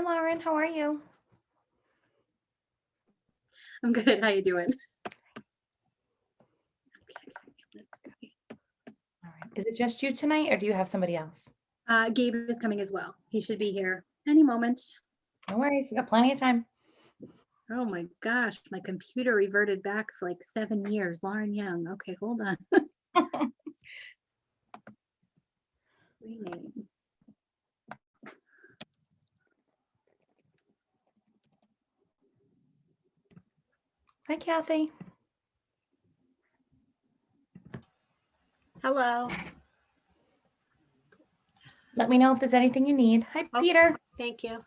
Hi, Lauren. How are you? I'm good. How you doing? All right. Is it just you tonight, or do you have somebody else? Gabe is coming as well. He should be here any moment. No worries. We got plenty of time. Oh my gosh, my computer reverted back for like 7 years. Lauren Young. Okay, hold on. Rename. Hi, Kathy. Hello. Let me know if there's anything you need. Hi, Okay. Peter. Thank you.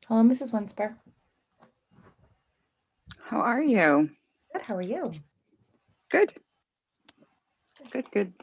Hello, Mrs. Winsper. How are you? Good. How are you? Good. Good, good.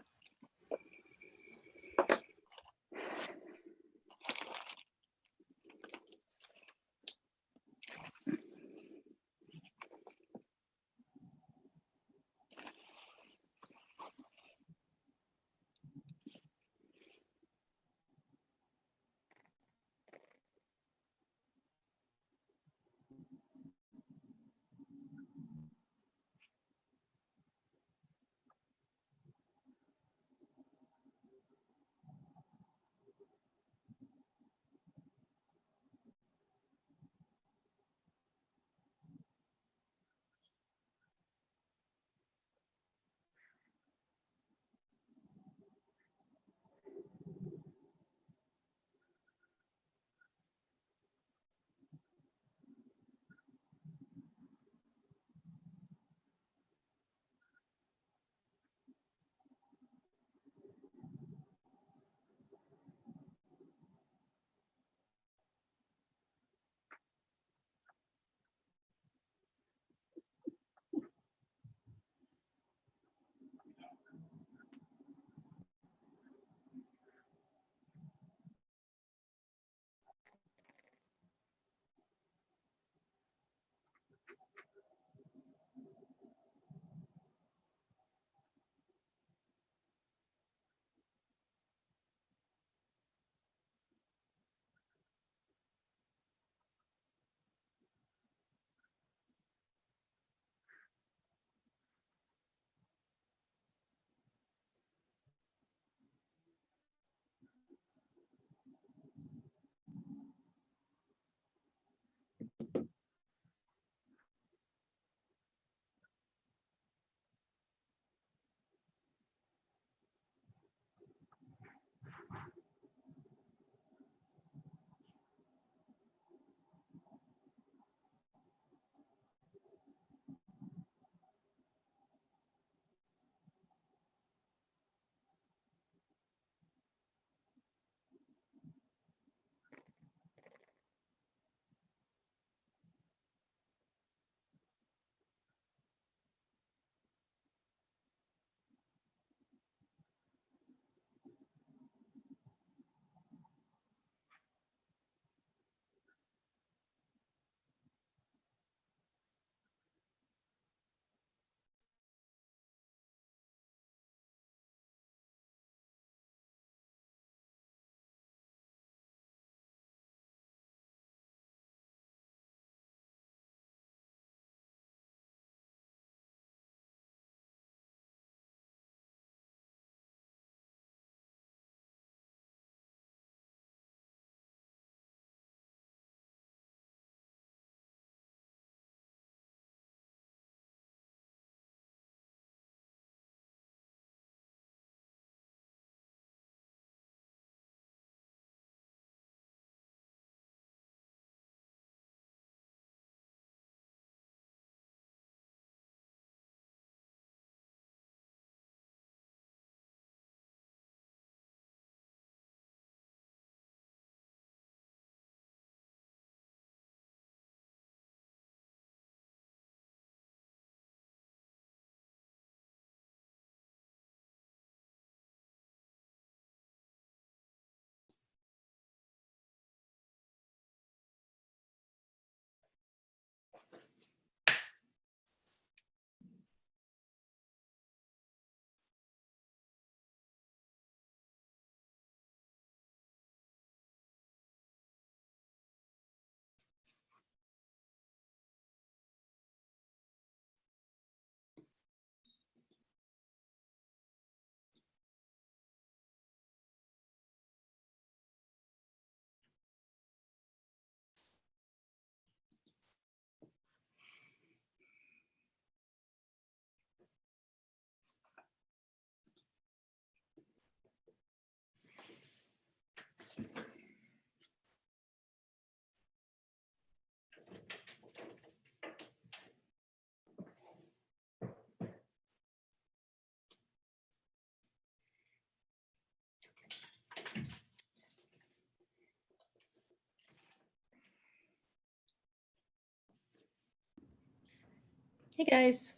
Hey guys,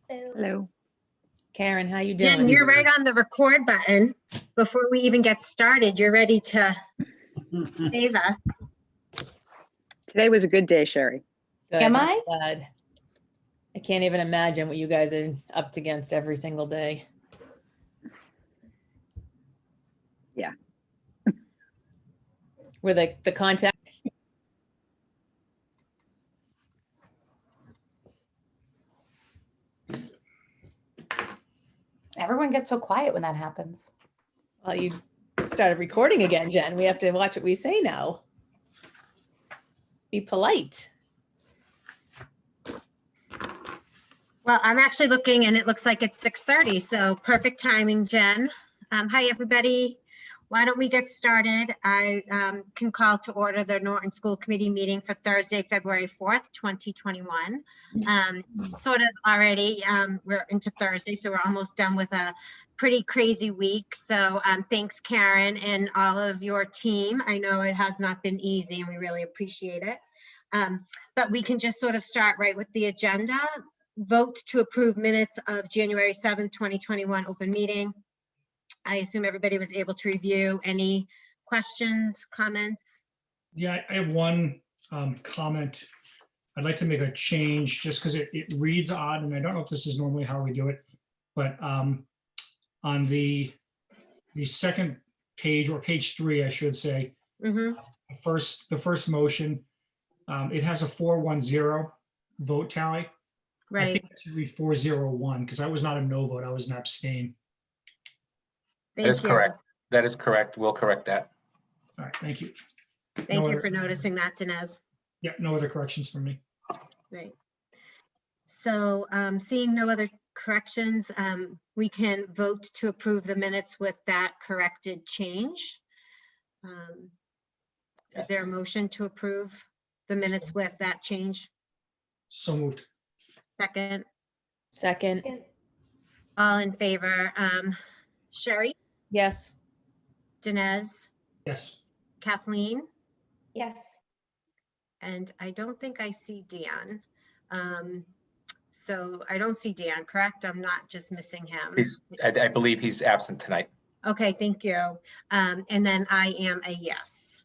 Hello. Karen, how you Jen, doing? you're right on the record button. Before we even get started, you're ready to save us. Today was a good day, Sherry. Good, Am I'm I? glad. I can't even imagine what you guys are up against every single day. Yeah. Were the contact? Everyone gets so quiet when that happens. Well, you started recording again, Jen. We have to watch what we say now. Be polite. Well, I'm actually looking and it looks like it's 6:30, so perfect timing, Jen. Hi, everybody. Why don't we get started? I can call to order the Norton School Committee meeting for Thursday, February 4th, 2021. Sort of already, we're into Thursday, so we're almost done with a pretty crazy week. So thanks, Karen, and all of your team. I know it has not been easy and we really appreciate it. But we can just sort of start right with the agenda. Vote to approve minutes of January 7th, 2021 open meeting. I assume everybody was able to review. Any questions, comments? Yeah, I have one comment. I'd like to make a change just because it reads odd, and I don't know if this is normally how we do it, but on the second page, or page 3, I should say, Mhm. the first motion, it has a 410 vote tally. I Right. think it should read 401 because I was not a no vote, I was an abstain. That is Thank you. correct. That is correct. We'll correct that. All right, thank you. Thank No you other- for noticing that, Dinesh. Yeah, no other corrections from me. Right. So seeing no other corrections, we can vote to approve the minutes with that corrected change. Is there a motion to approve the minutes with that change? So moved. Second, Second, all in favor? Sherry, yes. Dinesh, Yes. Kathleen, Yes. and I don't think I see Dan. So I don't see Dan, correct? I'm not just missing him. I believe he's absent tonight. Okay, thank you. And then I am a yes.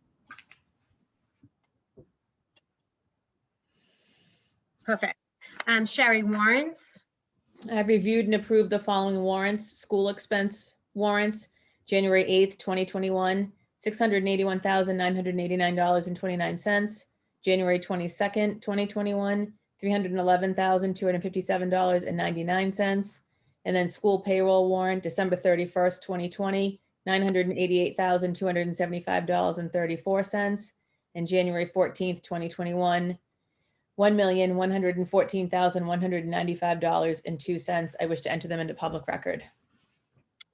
Perfect. Sherry, warrants? I've reviewed and approved the following warrants: school expense warrants, January 8th, 2021, $681,989.29. January 22nd, 2021, $311,257.99. And then school payroll warrant, December 31st, 2020, $988,275.34. And January 14th, 2021, $1,114,195.02. I wish to enter them into public record.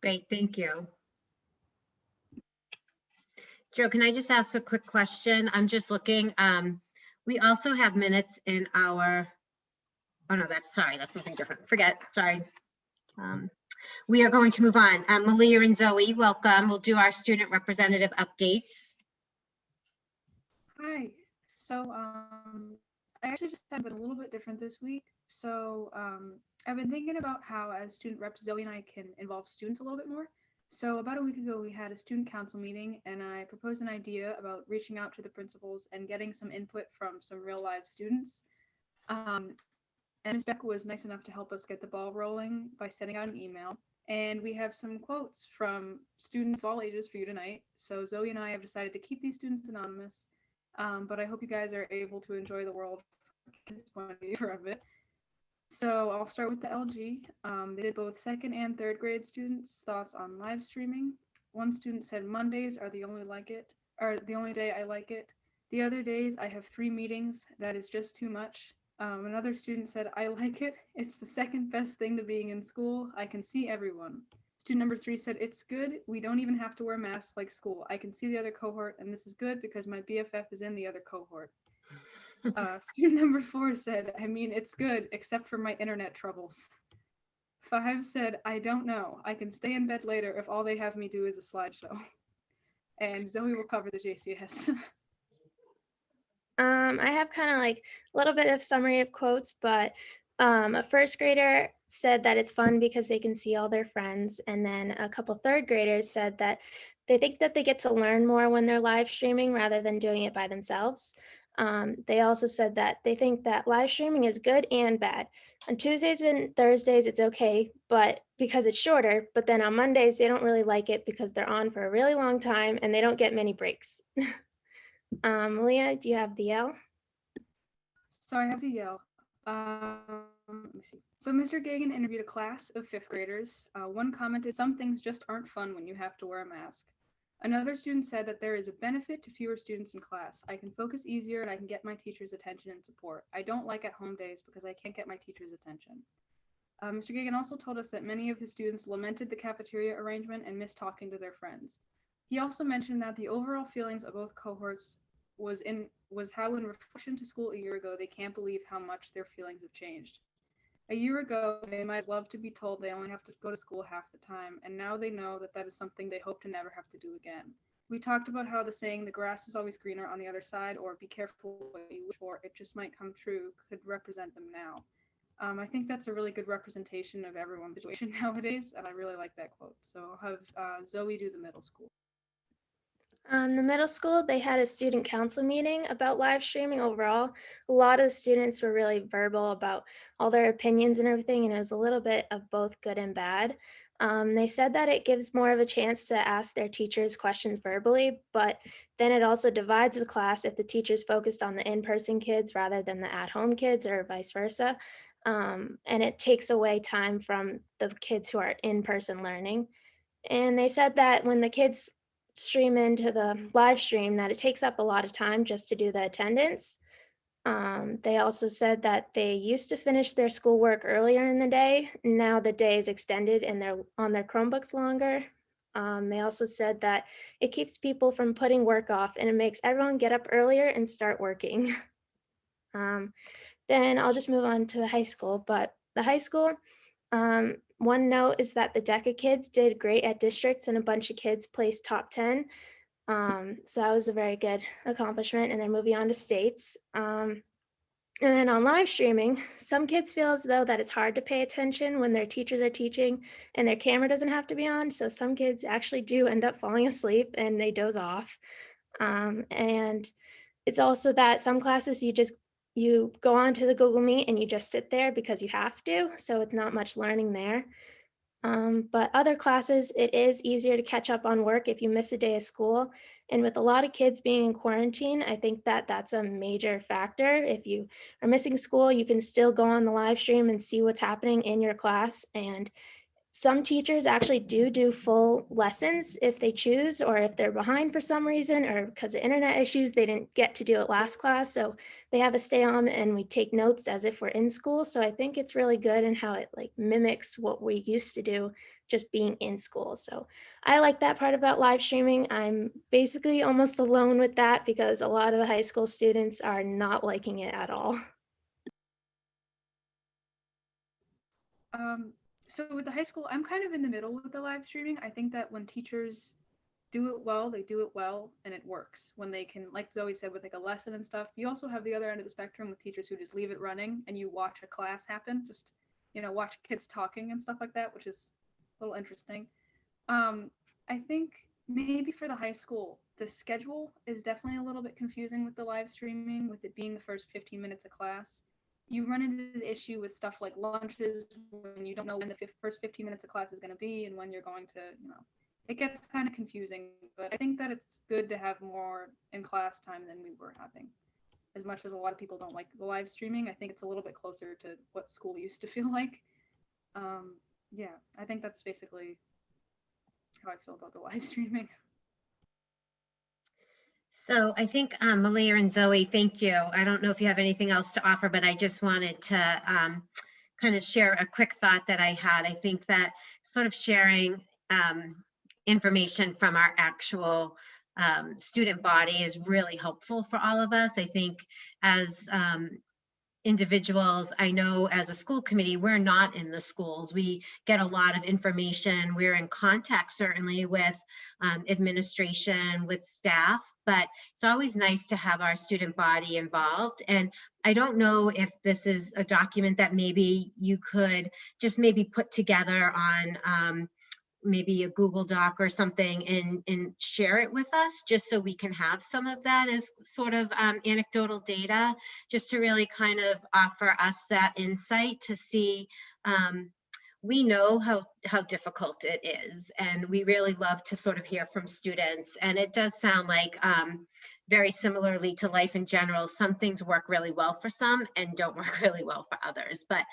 Great, thank you. Joe, can I just ask a quick question? I'm just looking, we also have minutes in our, oh no, that's something different. Forget, sorry. We are going to move on. Malia and Zoe, welcome. We'll do our student representative updates. Hi. So I actually just have been a little bit different this week. So I've been thinking about how as student rep, Zoe and I can involve students a little bit more. So about a week ago, we had a student council meeting and I proposed an idea about reaching out to the principals and getting some input from some real live students. And Ms. Becca was nice enough to help us get the ball rolling by sending out an email. And we have some quotes from students of all ages for you tonight. So Zoe and I have decided to keep these students anonymous, but I hope you guys are able to enjoy the world from this point of view of it. So I'll start with the LG. They did both second and third grade students' thoughts on live streaming. One student said Mondays are the only day I like it. The other days I have 3 meetings. That is just too much. Another student said, I like it. It's the second best thing to being in school. I can see everyone. Student number 3 said, it's good. We don't even have to wear masks like school. I can see the other cohort, and this is good because my BFF is in the other cohort. Student number 4 said, I mean, it's good, except for my internet troubles. 5 said, I don't know. I can stay in bed later if all they have me do is a slideshow. And Zoe will cover the JCS. I have kind of like a little bit of summary of quotes, but a first grader said that it's fun because they can see all their friends. And then a couple third graders said that they think that they get to learn more when they're live streaming rather than doing it by themselves. They also said that they think that live streaming is good and bad. On Tuesdays and Thursdays, it's okay, but because it's shorter, but then on Mondays, they don't really like it because they're on for a really long time and they don't get many breaks. Leah, do you have the L? So I have to yell. Let me see. So Mr. Gagan interviewed a class of fifth graders. One commented, "Some things just aren't fun when you have to wear a mask." Another student said that there is a benefit to fewer students in class. "I can focus easier and I can get my teacher's attention and support. I don't like at-home days because I can't get my teacher's attention." Mr. Gagan also told us that many of his students lamented the cafeteria arrangement and missed talking to their friends. He also mentioned that the overall feelings of both cohorts was how, in reflection to school a year ago, they can't believe how much their feelings have changed. A year ago, they might love to be told they only have to go to school half the time, and now they know that that is something they hope to never have to do again. We talked about how the saying, "the grass is always greener on the other side," or "be careful what you wish for, it just might come true," could represent them now. I think that's a really good representation of everyone's situation nowadays, and I really like that quote. So I'll have Zoe do the middle school. The middle school, they had a student council meeting about live streaming overall. A lot of the students were really verbal about all their opinions and everything, and it was a little bit of both good and bad. They said that it gives more of a chance to ask their teachers questions verbally, but then it also divides the class if the teachers focused on the in-person kids rather than the at-home kids or vice versa. And it takes away time from the kids who are in-person learning. And they said that when the kids stream into the live stream, that it takes up a lot of time just to do the attendance. They also said that they used to finish their schoolwork earlier in the day. Now the day is extended and they're on their Chromebooks longer. They also said that it keeps people from putting work off and it makes everyone get up earlier and start working. Then I'll just move on to the high school. But the high school, one note is that the DECA kids did great at districts and a bunch of kids placed top 10. So that was a very good accomplishment, and they're moving on to states. And then on live streaming, some kids feel as though that it's hard to pay attention when their teachers are teaching and their camera doesn't have to be on. So some kids actually do end up falling asleep and they doze off. And it's also that some classes you go on to the Google Meet and you just sit there because you have to. So it's not much learning there. But other classes, it is easier to catch up on work if you miss a day of school. And with a lot of kids being in quarantine, I think that that's a major factor. If you are missing school, you can still go on the live stream and see what's happening in your class. And some teachers actually do full lessons if they choose, or if they're behind for some reason, or because of internet issues, they didn't get to do it last class. So they have a stay on and we take notes as if we're in school. So I think it's really good in how it like mimics what we used to do just being in school. So I like that part about live streaming. I'm basically almost alone with that because a lot of the high school students are not liking it at all. So with the high school, I'm kind of in the middle with the live streaming. I think that when teachers do it well, they do it well and it works. When they can, like Zoe said, with like a lesson and stuff. You also have the other end of the spectrum with teachers who just leave it running and you watch a class happen, just, watch kids talking and stuff like that, which is a little interesting. I think maybe for the high school, the schedule is definitely a little bit confusing with the live streaming, with it being the first 15 minutes of class. You run into the issue with stuff like lunches when you don't know when the first 15 minutes of class is going to be and when you're going to, it gets kind of confusing. But I think that it's good to have more in class time than we were having. As much as a lot of people don't like the live streaming, I think it's a little bit closer to what school used to feel like. Yeah, I think that's basically how I feel about the live streaming. So I think Malia and Zoe, thank you. I don't know if you have anything else to offer, but I just wanted to kind of share a quick thought that I had. I think that sort of sharing information from our actual student body is really helpful for all of us. I think as individuals. I know as a school committee, we're not in the schools. We get a lot of information. We're in contact certainly with administration, with staff, but it's always nice to have our student body involved. And I don't know if this is a document that maybe you could just maybe put together on maybe a Google Doc or something and share it with us, just so we can have some of that as sort of anecdotal data, just to really kind of offer us that insight to see. We know how difficult it is, and we really love to sort of hear from students. And it does sound like very similarly to life in general, some things work really well for some and don't work really well for others. But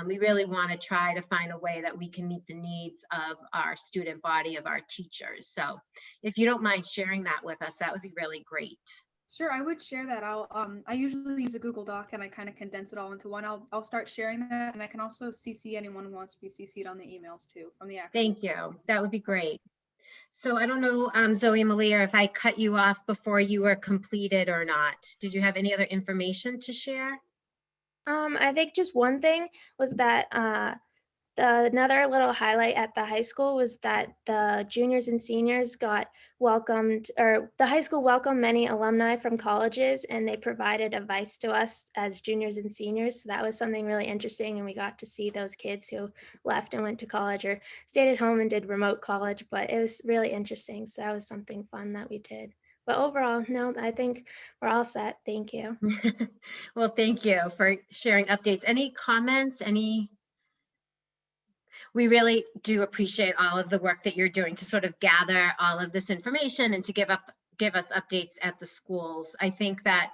we really want to try to find a way that we can meet the needs of our student body, of our teachers. So if you don't mind sharing that with us, that would be really great. Sure, I would share that. I usually use a Google Doc and I kind of condense it all into one. I'll start sharing that, and I can also CC anyone who wants to be CC'd on the emails too from the actual. Thank you. That would be great. So I don't know, Zoe Malia, if I cut you off before you were completed or not. Did you have any other information to share? I think just one thing was that another little highlight at the high school was that the juniors and seniors got welcomed, or the high school welcomed many alumni from colleges, and they provided advice to us as juniors and seniors. So that was something really interesting, and we got to see those kids who left and went to college or stayed at home and did remote college, but it was really interesting. So that was something fun that we did. But overall, no, I think we're all set. Thank you. Well, thank you for sharing updates. Any comments? We really do appreciate all of the work that you're doing to sort of gather all of this information and to give us updates at the schools. I think that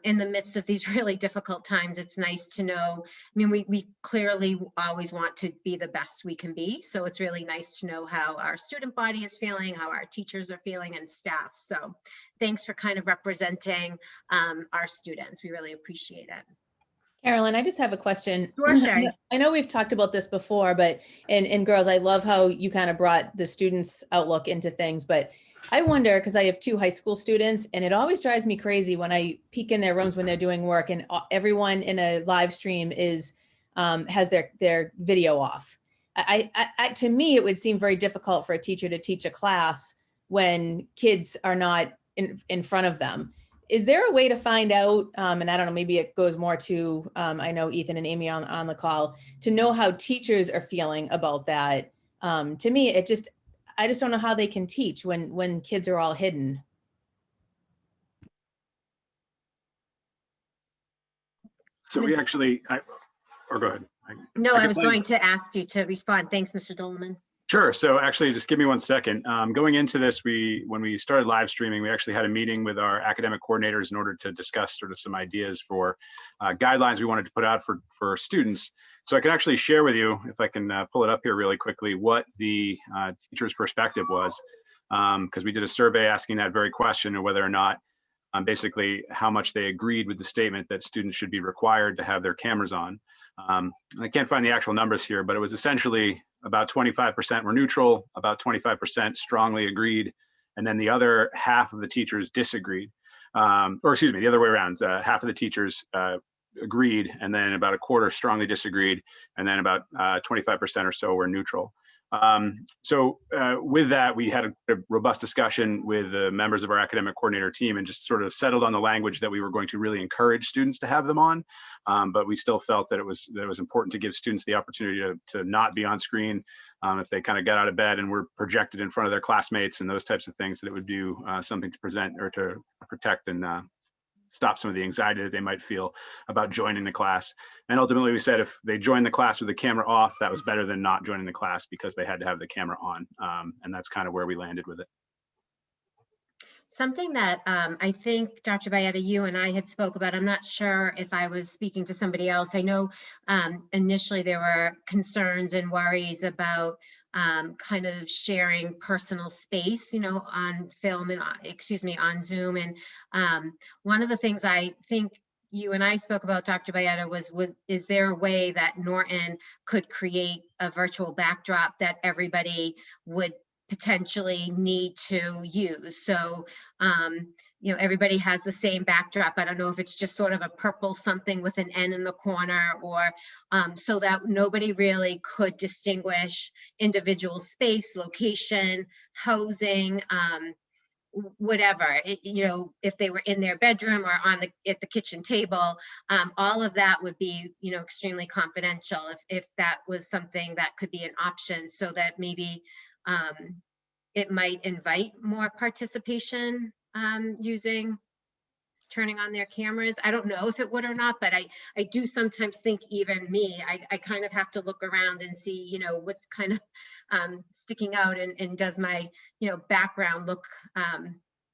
in the midst of these really difficult times, it's nice to know. I mean, we clearly always want to be the best we can be. So it's really nice to know how our student body is feeling, how our teachers are feeling, and staff. So thanks for kind of representing our students. We really appreciate it. Carolyn, I just have a question. Sure, Sherry. I know we've talked about this before, but, and girls, I love how you kind of brought the students' outlook into things, but I wonder, because I have 2 high school students, and it always drives me crazy when I peek in their rooms when they're doing work and everyone in a live stream has their video off. To me, it would seem very difficult for a teacher to teach a class when kids are not in front of them. Is there a way to find out, and I don't know, maybe it goes more to, I know Ethan and Amy on the call, to know how teachers are feeling about that? To me, I just don't know how they can teach when kids are all hidden. So we actually, or go ahead. No, I I can was find- going to ask you to respond. Thanks, Mr. Doleman. Sure. So actually, just give me 1 second. Going into this, when we started live streaming, we actually had a meeting with our academic coordinators in order to discuss sort of some ideas for guidelines we wanted to put out for students. So I can actually share with you, if I can pull it up here really quickly, what the teacher's perspective was, because we did a survey asking that very question of whether or not basically how much they agreed with the statement that students should be required to have their cameras on. I can't find the actual numbers here, but it was essentially about 25% were neutral, about 25% strongly agreed, and then the other half of the teachers disagreed. Or excuse me, the other way around. Half of the teachers agreed, and then about a quarter strongly disagreed, and then about 25% or so were neutral. With that, we had a robust discussion with the members of our academic coordinator team and just sort of settled on the language that we were going to really encourage students to have them on. But we still felt that it was important to give students the opportunity to not be on screen if they kind of got out of bed and were projected in front of their classmates and those types of things, that it would do something to present or to protect and stop some of the anxiety that they might feel about joining the class. And ultimately we said if they joined the class with the camera off, that was better than not joining the class because they had to have the camera on. And that's kind of where we landed with it. Something that I think, Dr. Bayetta, you and I had spoke about, I'm not sure if I was speaking to somebody else. I know initially there were concerns and worries about kind of sharing personal space, on film and, on Zoom. And one of the things I think you and I spoke about, Dr. Bayetta, was is there a way that Norton could create a virtual backdrop that everybody would potentially need to use? So everybody has the same backdrop. I don't know if it's just sort of a purple something with an N in the corner, or so that nobody really could distinguish individual space, location, housing, whatever, if they were in their bedroom or at the kitchen table, all of that would be, extremely confidential if that was something that could be an option, so that maybe it might invite more participation, using turning on their cameras. I don't know if it would or not, but I do sometimes think, even me, I kind of have to look around and see, what's kind of sticking out, and does my, background look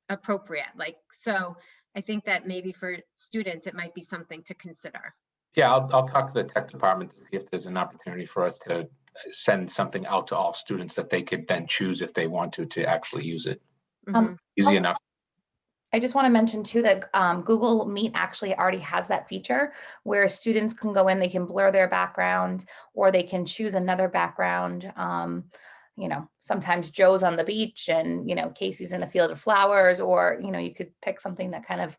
appropriate? So I think that maybe for students, it might be something to consider. Yeah, I'll talk to the tech department to see if there's an opportunity for us to send something out to all students that they could then choose if they want to actually use it. Mhm. Easy Also, enough. I just want to mention too that Google Meet actually already has that feature where students can go in, they can blur their background, or they can choose another background. Sometimes Joe's on the beach and, Casey's in a field of flowers, or, you could pick something that kind of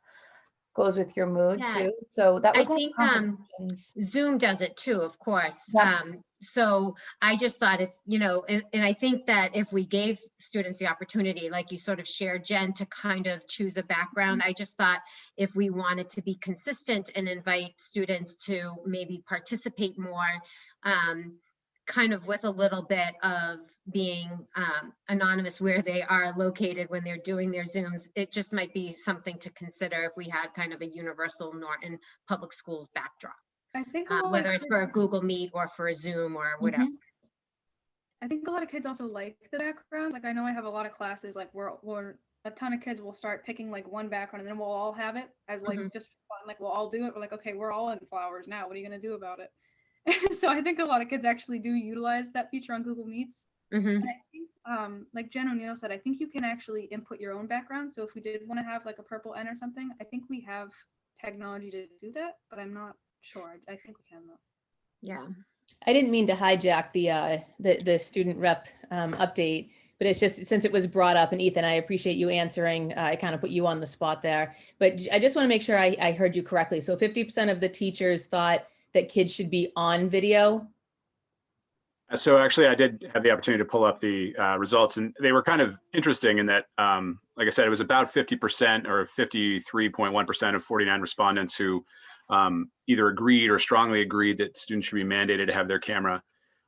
goes with your mood Yeah, too. So that was I one of think the conversations. Zoom does it too, of course. Yeah. So I just thought and I think that if we gave students the opportunity, like you sort of shared, Jen, to kind of choose a background, I just thought if we wanted to be consistent and invite students to maybe participate more, kind of with a little bit of being anonymous where they are located when they're doing their Zooms, it just might be something to consider if we had kind of a universal Norton Public Schools backdrop, I think a lot of whether it's for a kids- Google Meet or for a Zoom or whatever. Mhm. I think a lot of kids also like the backgrounds. Like I know I have a lot of classes, like we're a ton of kids will start picking like one background and then we'll all have it as like just fun. Like we'll all do it. We're like, okay, we're all in flowers now. What are you gonna do about it? So I think a lot of kids actually do utilize that feature on Google Meets. Mhm. And I think, like Jen O'Neill said, I think you can actually input your own background. So if we did want to have like a purple N or something, I think we have technology to do that, but I'm not sure. I think we can though. Yeah. I didn't mean to hijack the student rep update, but it's just since it was brought up, and Ethan, I appreciate you answering. I kind of put you on the spot there, but I just want to make sure I heard you correctly. So 50% of the teachers thought that kids should be on video. So actually, I did have the opportunity to pull up the results, and they were kind of interesting in that, like I said, it was about 50% or 53.1% of 49 respondents who either agreed or strongly agreed that students should be mandated to have their camera.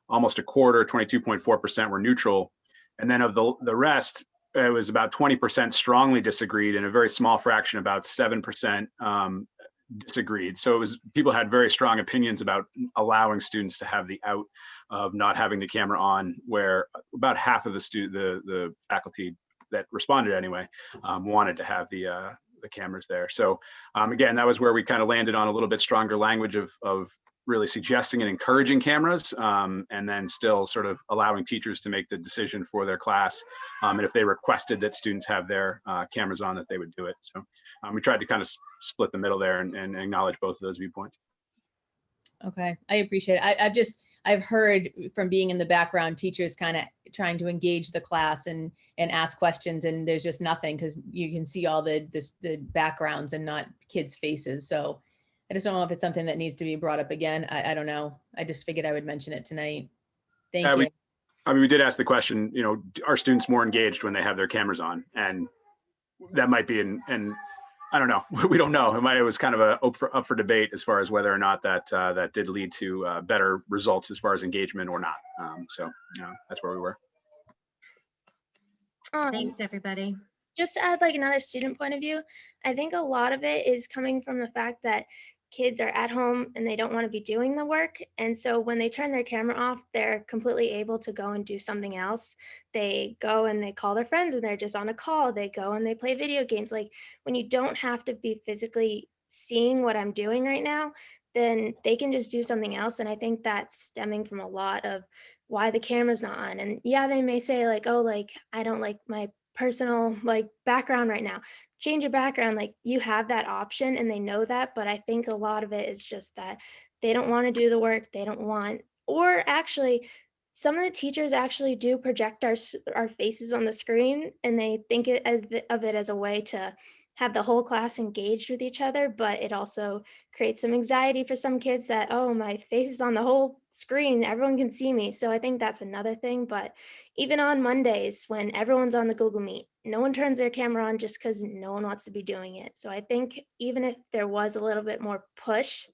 Almost a quarter, 22.4%, were neutral. And then of the rest, it was about 20% strongly disagreed, and a very small fraction, about 7%, disagreed. So it was, people had very strong opinions about allowing students to have the out of not having the camera on, where about half of the faculty that responded anyway wanted to have the cameras there. So again, that was where we kind of landed on a little bit stronger language of really suggesting and encouraging cameras, and then still sort of allowing teachers to make the decision for their class. And if they requested that students have their cameras on, that they would do it. So we tried to kind of split the middle there and acknowledge both of those viewpoints. Okay, I appreciate it. I've heard from being in the background, teachers kind of trying to engage the class and ask questions, and there's just nothing because you can see all the backgrounds and not kids' faces. So I just don't know if it's something that needs to be brought up again. I don't know. I just figured I would mention it tonight. Thank you. We did ask the question, are students more engaged when they have their cameras on? And that might be, and I don't know. We don't know. It was kind of up for debate as far as whether or not that did lead to better results as far as engagement or not. So that's where we were. Thanks, everybody. Just to add like another student point of view, I think a lot of it is coming from the fact that kids are at home and they don't want to be doing the work. And so when they turn their camera off, they're completely able to go and do something else. They go and they call their friends and they're just on a call. They go and they play video games. Like when you don't have to be physically seeing what I'm doing right now, then they can just do something else. And I think that's stemming from a lot of why the camera's not on. And yeah, they may say like, oh, like I don't like my personal like background right now. Change your background, like you have that option and they know that, but I think a lot of it is just that they don't want to do the work, they don't want, or actually some of the teachers actually do project our faces on the screen and they think of it as a way to have the whole class engaged with each other, but it also creates some anxiety for some kids that, oh, my face is on the whole screen, everyone can see me. So I think that's another thing. But even on Mondays, when everyone's on the Google Meet, no one turns their camera on just because no one wants to be doing it. So I think even if there was a little bit more push,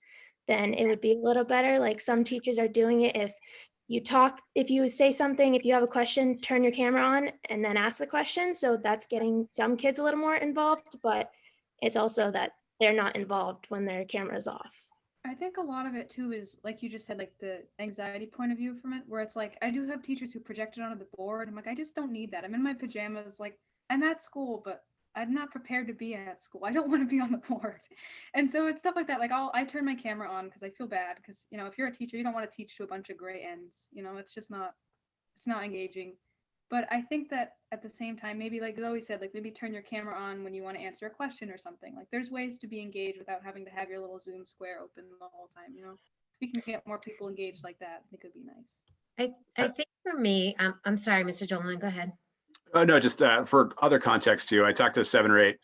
then it would be a little better. Like some teachers are doing it. If you say something, if you have a question, turn your camera on and then ask the question. So that's getting some kids a little more involved, but it's also that they're not involved when their camera's off. I think a lot of it too is like you just said, like the anxiety point of view from it, where it's like I do have teachers who project it onto the board. I'm like, I just don't need that. I'm in my pajamas, like I'm at school, but I'm not prepared to be at school. I don't want to be on the board. And so it's stuff like that. Like I turn my camera on because I feel bad because, you know, if you're a teacher, you don't want to teach to a bunch of gray ends. You know, it's not engaging. But I think that at the same time, maybe like Zoe said, like maybe turn your camera on when you want to answer a question or something. Like there's ways to be engaged without having to have your little Zoom square open the whole time, you know? We can get more people engaged like that. I think it would be nice. I think for me, I'm sorry, Mr. Dolan, go ahead. Oh, no, just for other context too. I talked to 7 or 8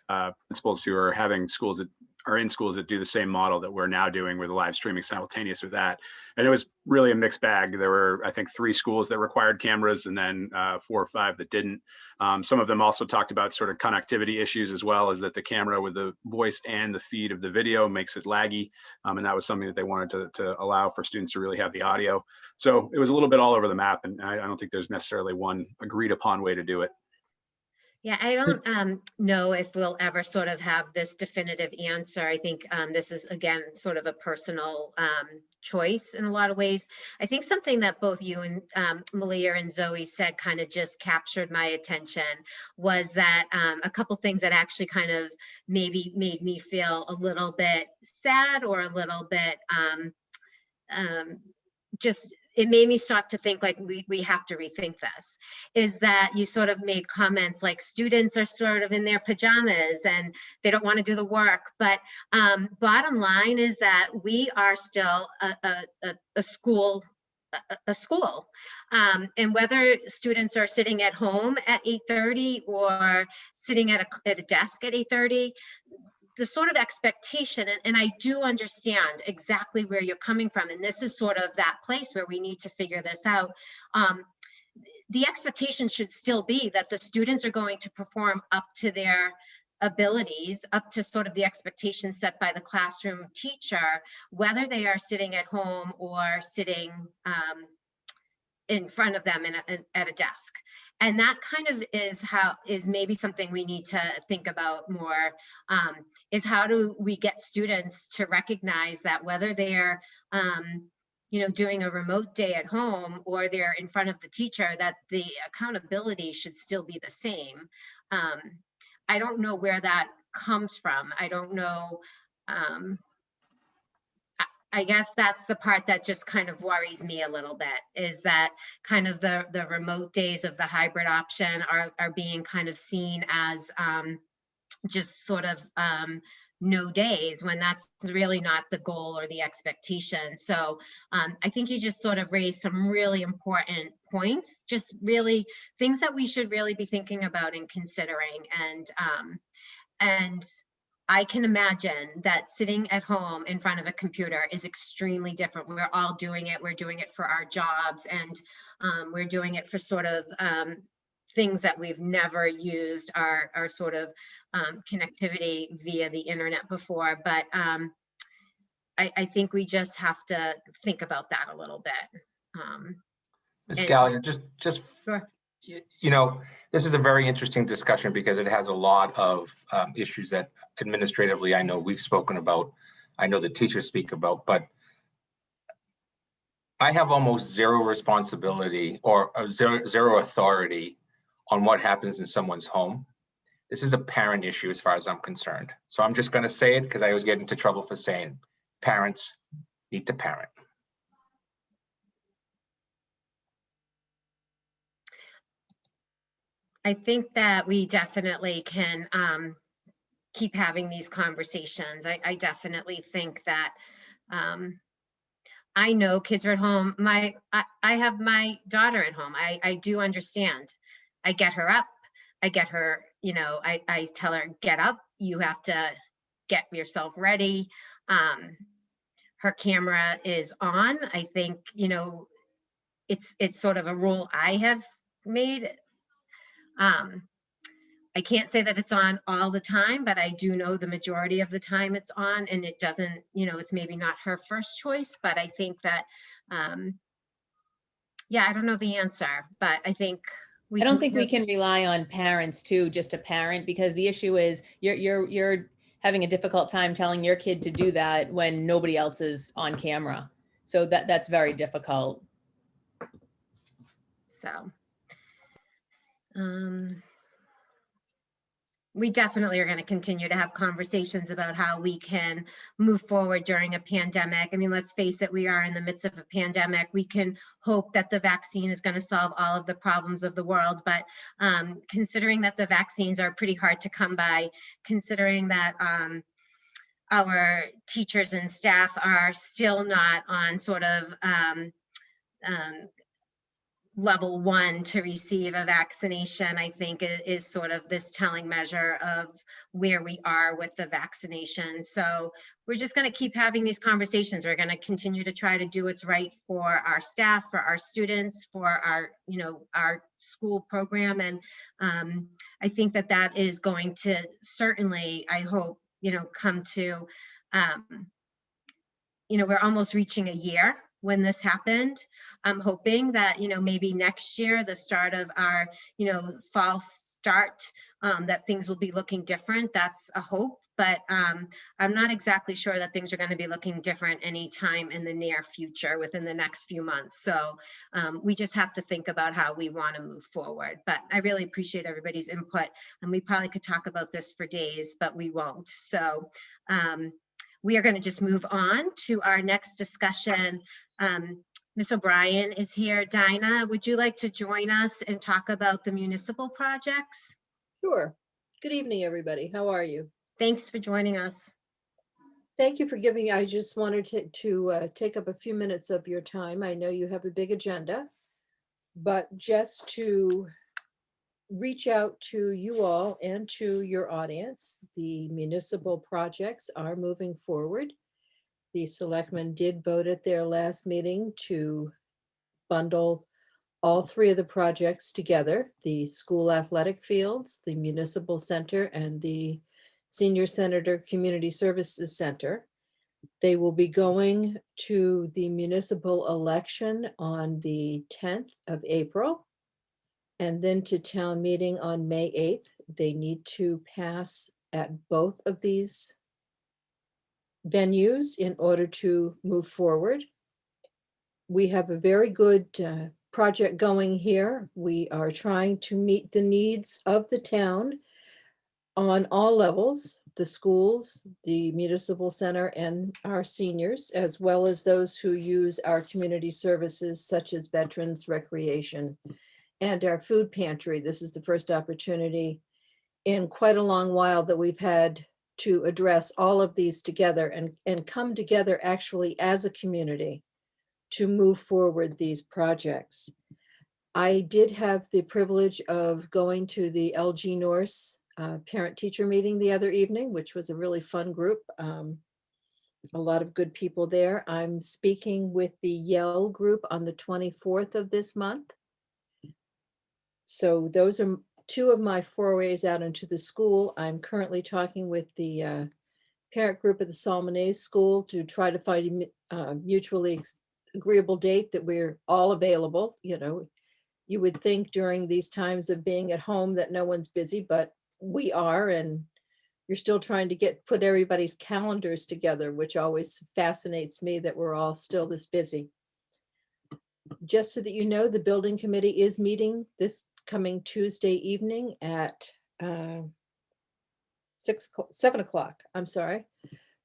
principals who are having schools that are in schools that do the same model that we're now doing with the live streaming simultaneous with that. And it was really a mixed bag. There were, I think, 3 schools that required cameras and then 4 or 5 that didn't. Some of them also talked about sort of connectivity issues as well, as that the camera with the voice and the feed of the video makes it laggy. And that was something that they wanted to allow for students to really have the audio. So it was a little bit all over the map. And I don't think there's necessarily one agreed upon way to do it. Yeah, I don't know if we'll ever sort of have this definitive answer. I think this is, again, sort of a personal choice in a lot of ways. I think something that both you and Malia and Zoe said kind of just captured my attention was that a couple things that actually kind of maybe made me feel a little bit sad or a little bit just, it made me stop to think like we have to rethink this, is that you sort of made comments like students are sort of in their pajamas and they don't want to do the work. But bottom line is that we are still a school. And whether students are sitting at home at 8:30 or sitting at a desk at 8:30, the sort of expectation, and I do understand exactly where you're coming from, and this is sort of that place where we need to figure this out. The expectation should still be that the students are going to perform up to their abilities, up to sort of the expectations set by the classroom teacher, whether they are sitting at home or sitting in front of them at a desk. And that kind of is maybe something we need to think about more, is how do we get students to recognize that whether they're doing a remote day at home or they're in front of the teacher, that the accountability should still be the same. I don't know where that comes from. I don't know. I guess that's the part that just kind of worries me a little bit, is that kind of the remote days of the hybrid option are being kind of seen as just sort of no days, when that's really not the goal or the expectation. So I think you just sort of raised some really important points, just really things that we should really be thinking about and considering. And I can imagine that sitting at home in front of a computer is extremely different. We're all doing it. We're doing it for our jobs, and we're doing it for sort of things that we've never used our sort of connectivity via the internet before. But I think we just have to think about that a little bit. Ms. Gallagher, just Sure. This is a very interesting discussion because it has a lot of issues that administratively I know we've spoken about, I know the teachers speak about, but I have almost zero responsibility or zero authority on what happens in someone's home. This is a parent issue as far as I'm concerned. So I'm just going to say it because I always get into trouble for saying parents need to parent. I think that we definitely can keep having these conversations. I definitely think that I know kids are at home. I have my daughter at home. I do understand. I get her up. I get her, I tell her, get up, you have to get yourself ready. Her camera is on. I think, it's sort of a rule I have made. I can't say that it's on all the time, but I do know the majority of the time it's on, and it doesn't, it's maybe not her first choice, but I think that, yeah, I don't know the answer, but I think I don't think we can rely on parents too, just a parent, because the issue is you're having a difficult time telling your kid to do that when nobody else is on camera. So that's very difficult. So, we definitely are going to continue to have conversations about how we can move forward during a pandemic. I mean, let's face it, we are in the midst of a pandemic. We can hope that the vaccine is going to solve all of the problems of the world, but considering that the vaccines are pretty hard to come by, considering that our teachers and staff are still not on sort of level 1 to receive a vaccination, I think is sort of this telling measure of where we are with the vaccination. So we're just going to keep having these conversations. We're going to continue to try to do what's right for our staff, for our students, for our, our school program. And I think that is going to certainly, I hope, come to, we're almost reaching a year when this happened. I'm hoping that, maybe next year, the start of our, fall start, that things will be looking different. That's a hope, but I'm not exactly sure that things are going to be looking different anytime in the near future within the next few months. So we just have to think about how we want to move forward. But I really appreciate everybody's input, and we probably could talk about this for days, but we won't. So we are going to just move on to our next discussion. Ms. O'Brien is here. Dinah, would you like to join us and talk about the municipal projects? Sure. Good evening, everybody. How are you? Thanks for joining us. Thank you for giving. I just wanted to take up a few minutes of your time. I know you have a big agenda, but just to reach out to you all and to your audience, the municipal projects are moving forward. The selectmen did vote at their last meeting to bundle all 3 of the projects together: the school athletic fields, the municipal center, and the senior senator community services center. They will be going to the municipal election on the 10th of April, and then to town meeting on May 8th. They need to pass at both of these venues in order to move forward. We have a very good project going here. We are trying to meet the needs of the town on all levels: the schools, the municipal center, and our seniors, as well as those who use our community services such as veterans, recreation, and our food pantry. This is the first opportunity in quite a long while that we've had to address all of these together and come together actually as a community to move forward these projects. I did have the privilege of going to the LG Norse parent-teacher meeting the other evening, which was a really fun group. A lot of good people there. I'm speaking with the Yell group on the 24th of this month. So those are 2 of my forays out into the school. I'm currently talking with the parent group at the Salmonese School to try to find a mutually agreeable date that we're all available. You would think during these times of being at home that no one's busy, but we are, and you're still trying to put everybody's calendars together, which always fascinates me that we're all still this busy. Just so that you know, the building committee is meeting this coming Tuesday evening at 7 o'clock, I'm sorry,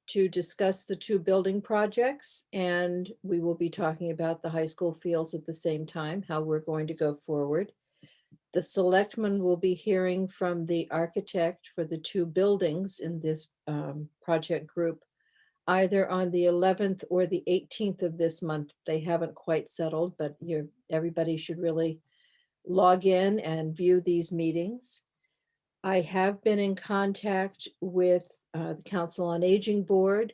to discuss the 2 building projects. And we will be talking about the high school fields at the same time, how we're going to go forward. The selectmen will be hearing from the architect for the 2 buildings in this project group, either on the 11th or the 18th of this month. They haven't quite settled, but everybody should really log in and view these meetings. I have been in contact with the Council on Aging Board,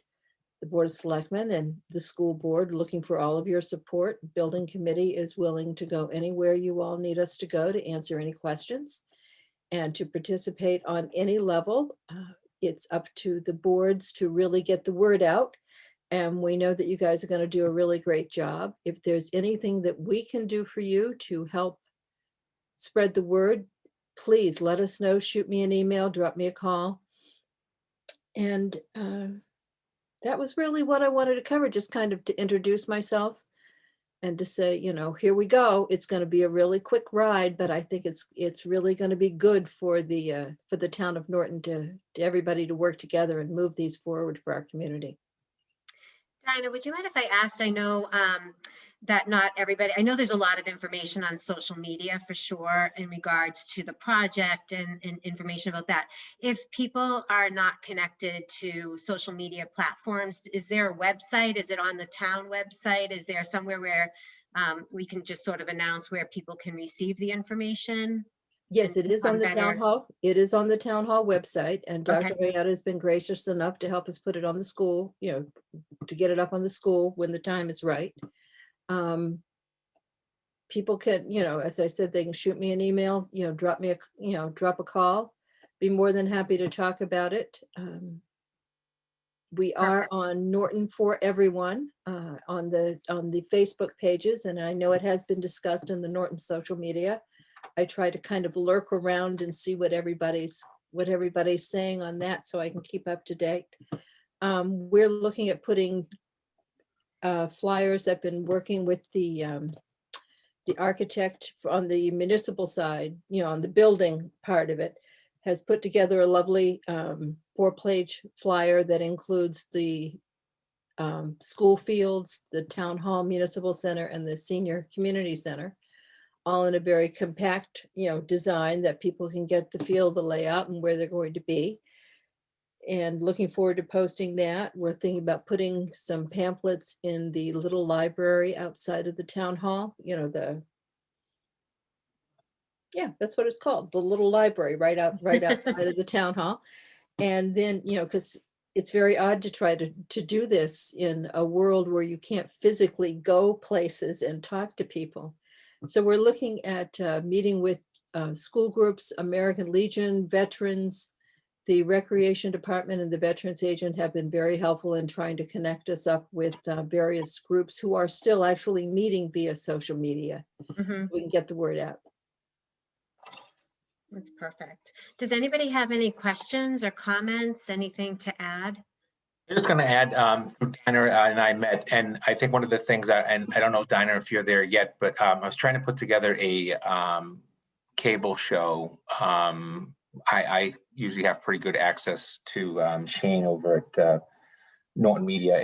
the Board of Selectmen, and the school board, looking for all of your support. Building committee is willing to go anywhere you all need us to go to answer any questions and to participate on any level. It's up to the boards to really get the word out. And we know that you guys are going to do a really great job. If there's anything that we can do for you to help spread the word, please let us know. Shoot me an email, drop me a call. And that was really what I wanted to cover, just kind of to introduce myself and to say, you know, here we go. It's going to be a really quick ride, but I think it's really going to be good for the town of Norton to everybody to work together and move these forward for our community. Dinah, would you mind if I asked, I know that not everybody, I know there's a lot of information on social media for sure in regards to the project and information about that. If people are not connected to social media platforms, is there a website? Is it on the town website? Is there somewhere where we can just sort of announce where people can receive the information? Yes, and it is on the become town better? hall. It is on the town hall website, and Dr. Okay. Ayada has been gracious enough to help us put it on the school, you know, to get it up on the school when the time is right. People can, you know, as I said, they can shoot me an email, you know, drop me drop a call. Be more than happy to talk about it. We are Perfect. on Norton for Everyone on the Facebook pages, and I know it has been discussed in the Norton social media. I try to kind of lurk around and see what everybody's saying on that, so I can keep up to date. We're looking at putting flyers. I've been working with the architect on the municipal side, you know, on the building part of it, has put together a lovely 4-page flyer that includes the school fields, the town hall municipal center, and the senior community center, all in a very compact, you know, design that people can get the feel of the layout and where they're going to be. And looking forward to posting that. We're thinking about putting some pamphlets in the little library outside of the town hall, you know, that's what it's called, the little library right outside of the town hall. And then, you know, because it's very odd to try to do this in a world where you can't physically go places and talk to people. So we're looking at meeting with school groups, American Legion, veterans. The Recreation Department and the Veterans Agent have been very helpful in trying to connect us up with various groups who are still actually meeting via social media. Mhm. We can get the word out. That's perfect. Does anybody have any questions or comments, anything to add? I'm just going to add, Dinah and I met, and I think one of the things that, and I don't know, Dinah, if you're there yet, but I was trying to put together a cable show. I usually have pretty good access to Shane over at Norton Media,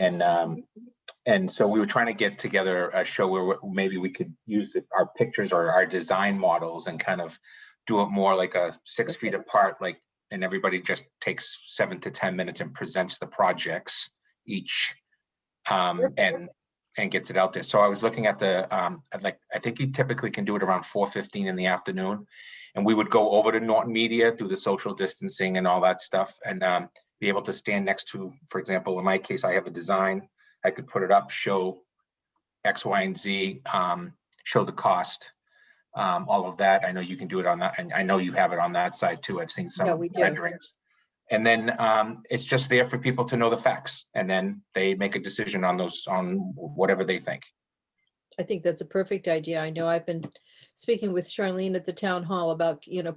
and so we were trying to get together a show where maybe we could use our pictures or our design models and kind of do it more like a 6 feet apart, like, and everybody just takes 7 to 10 minutes and presents the projects each, and gets it out there. So I was looking at the, I think you typically can do it around 4:15 in the afternoon, and we would go over to Norton Media, do the social distancing and all that stuff, and be able to stand next to, for example, in my case, I have a design. I could put it up, show X, Y, and Z, show the cost, all of that. I know you can do it on that, and I know you have it on that side too. I've seen some we do. renderings. And then it's just there for people to know the facts, and then they make a decision on those, on whatever they think. I think that's a perfect idea. I know I've been speaking with Charlene at the town hall about, you know,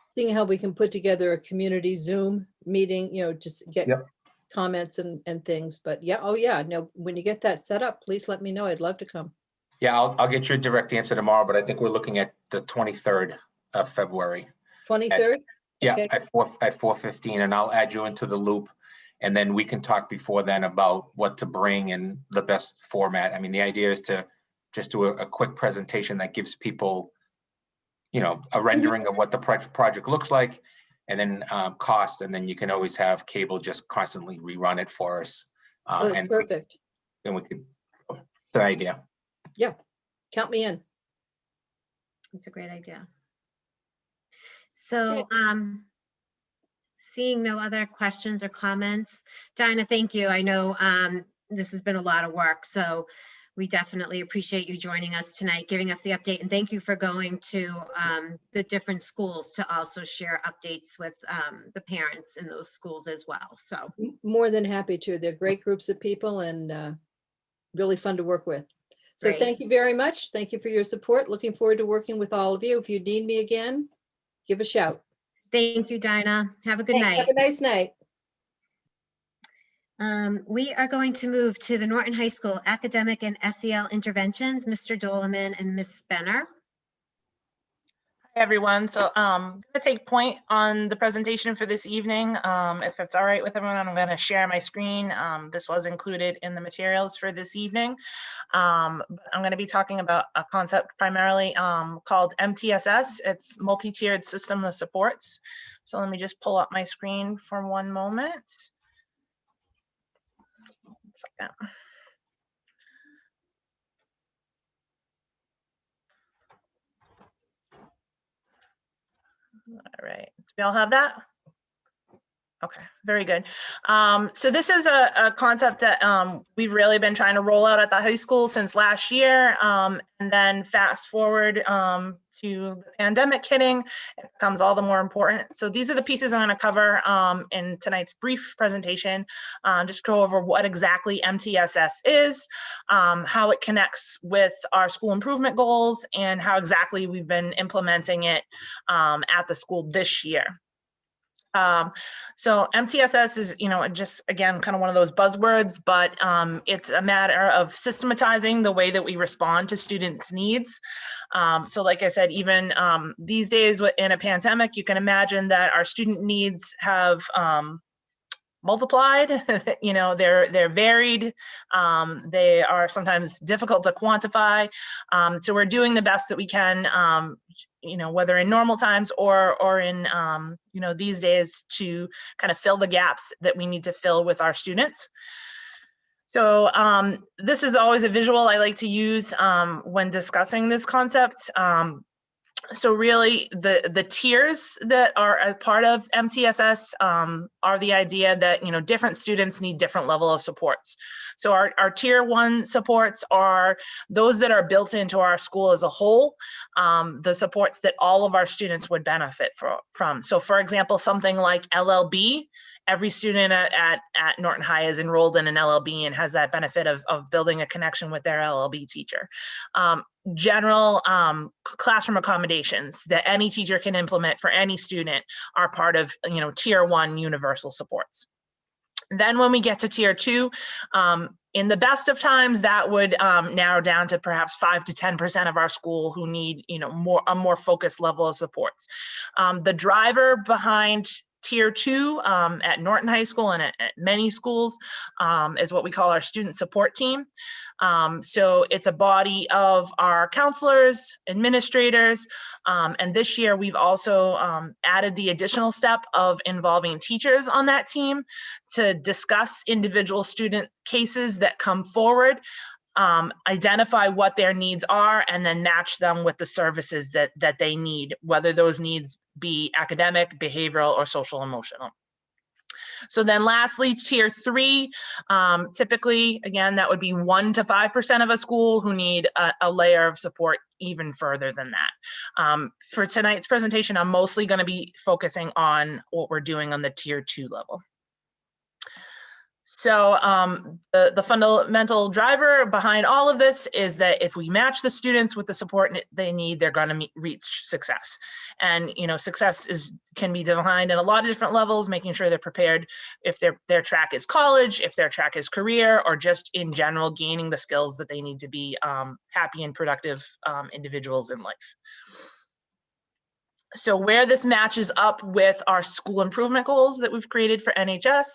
seeing how we can put together a community Zoom meeting, you know, just get comments and things. But yeah, oh yeah, no, when you get that set up, please let me know. I'd love to come. Yeah, I'll get you a direct answer tomorrow, but I think we're looking at the 23rd of February. 23rd? Yeah, Okay. at 4:15, and I'll add you into the loop. And then we can talk before then about what to bring and the best format. I mean, the idea is to just do a quick presentation that gives people, you know, a rendering of what the project looks like, and then cost, and then you can always have cable just constantly rerun it for us. Oh, that's And perfect. then we could, the idea. Yeah, count me in. It's a great idea. So seeing no other questions or comments, Dinah, thank you. I know this has been a lot of work, so we definitely appreciate you joining us tonight, giving us the update, and thank you for going to the different schools to also share updates with the parents in those schools as well. So More than happy to. They're great groups of people and really fun to work with. So Great. thank you very much. Thank you for your support. Looking forward to working with all of you. If you need me again, give a shout. Thank you, Dinah. Have a good Thanks. night. Have a nice night. We are going to move to the Norton High School Academic and SEL Interventions, Mr. Doleman and Ms. Benner. Hi, everyone. So I'm going to take point on the presentation for this evening. If it's all right with everyone, I'm going to share my screen. This was included in the materials for this evening. I'm going to be talking about a concept primarily called MTSS. It's multi-tiered system of supports. So let me just pull up my screen for one moment. Second. All right, we all have that? Okay, very good. So this is a concept that we've really been trying to roll out at the high school since last year. And then fast forward to the pandemic hitting, it becomes all the more important. So these are the pieces I'm going to cover in tonight's brief presentation. Just go over what exactly MTSS is, how it connects with our school improvement goals, and how exactly we've been implementing it at the school this year. So MTSS is, just again, kind of one of those buzzwords, but it's a matter of systematizing the way that we respond to students' needs. So like I said, even these days in a pandemic, you can imagine that our student needs have multiplied. They're varied. They are sometimes difficult to quantify. So we're doing the best that we can, whether in normal times or in these days, to kind of fill the gaps that we need to fill with our students. So this is always a visual I like to use when discussing this concept. So really the tiers that are a part of MTSS are the idea that, different students need different level of supports. So our tier 1 supports are those that are built into our school as a whole, the supports that all of our students would benefit from. So for example, something like LLB, every student at Norton High is enrolled in an LLB and has that benefit of building a connection with their LLB teacher. General classroom accommodations that any teacher can implement for any student are part of, tier 1 universal supports. Then when we get to tier 2, in the best of times, that would narrow down to perhaps 5 to 10% of our school who need, a more focused level of supports. The driver behind tier 2 at Norton High School and at many schools is what we call our student support team. So it's a body of our counselors, administrators, and this year we've also added the additional step of involving teachers on that team to discuss individual student cases that come forward, identify what their needs are, and then match them with the services that they need, whether those needs be academic, behavioral, or social emotional. So then lastly, tier 3, typically, again, that would be 1 to 5% of a school who need a layer of support even further than that. For tonight's presentation, I'm mostly going to be focusing on what we're doing on the tier 2 level. So the fundamental driver behind all of this is that if we match the students with the support they need, they're going to reach success. And success can be defined in a lot of different levels, making sure they're prepared if their track is college, if their track is career, or just in general gaining the skills that they need to be happy and productive individuals in life. So where this matches up with our school improvement goals that we've created for NHS.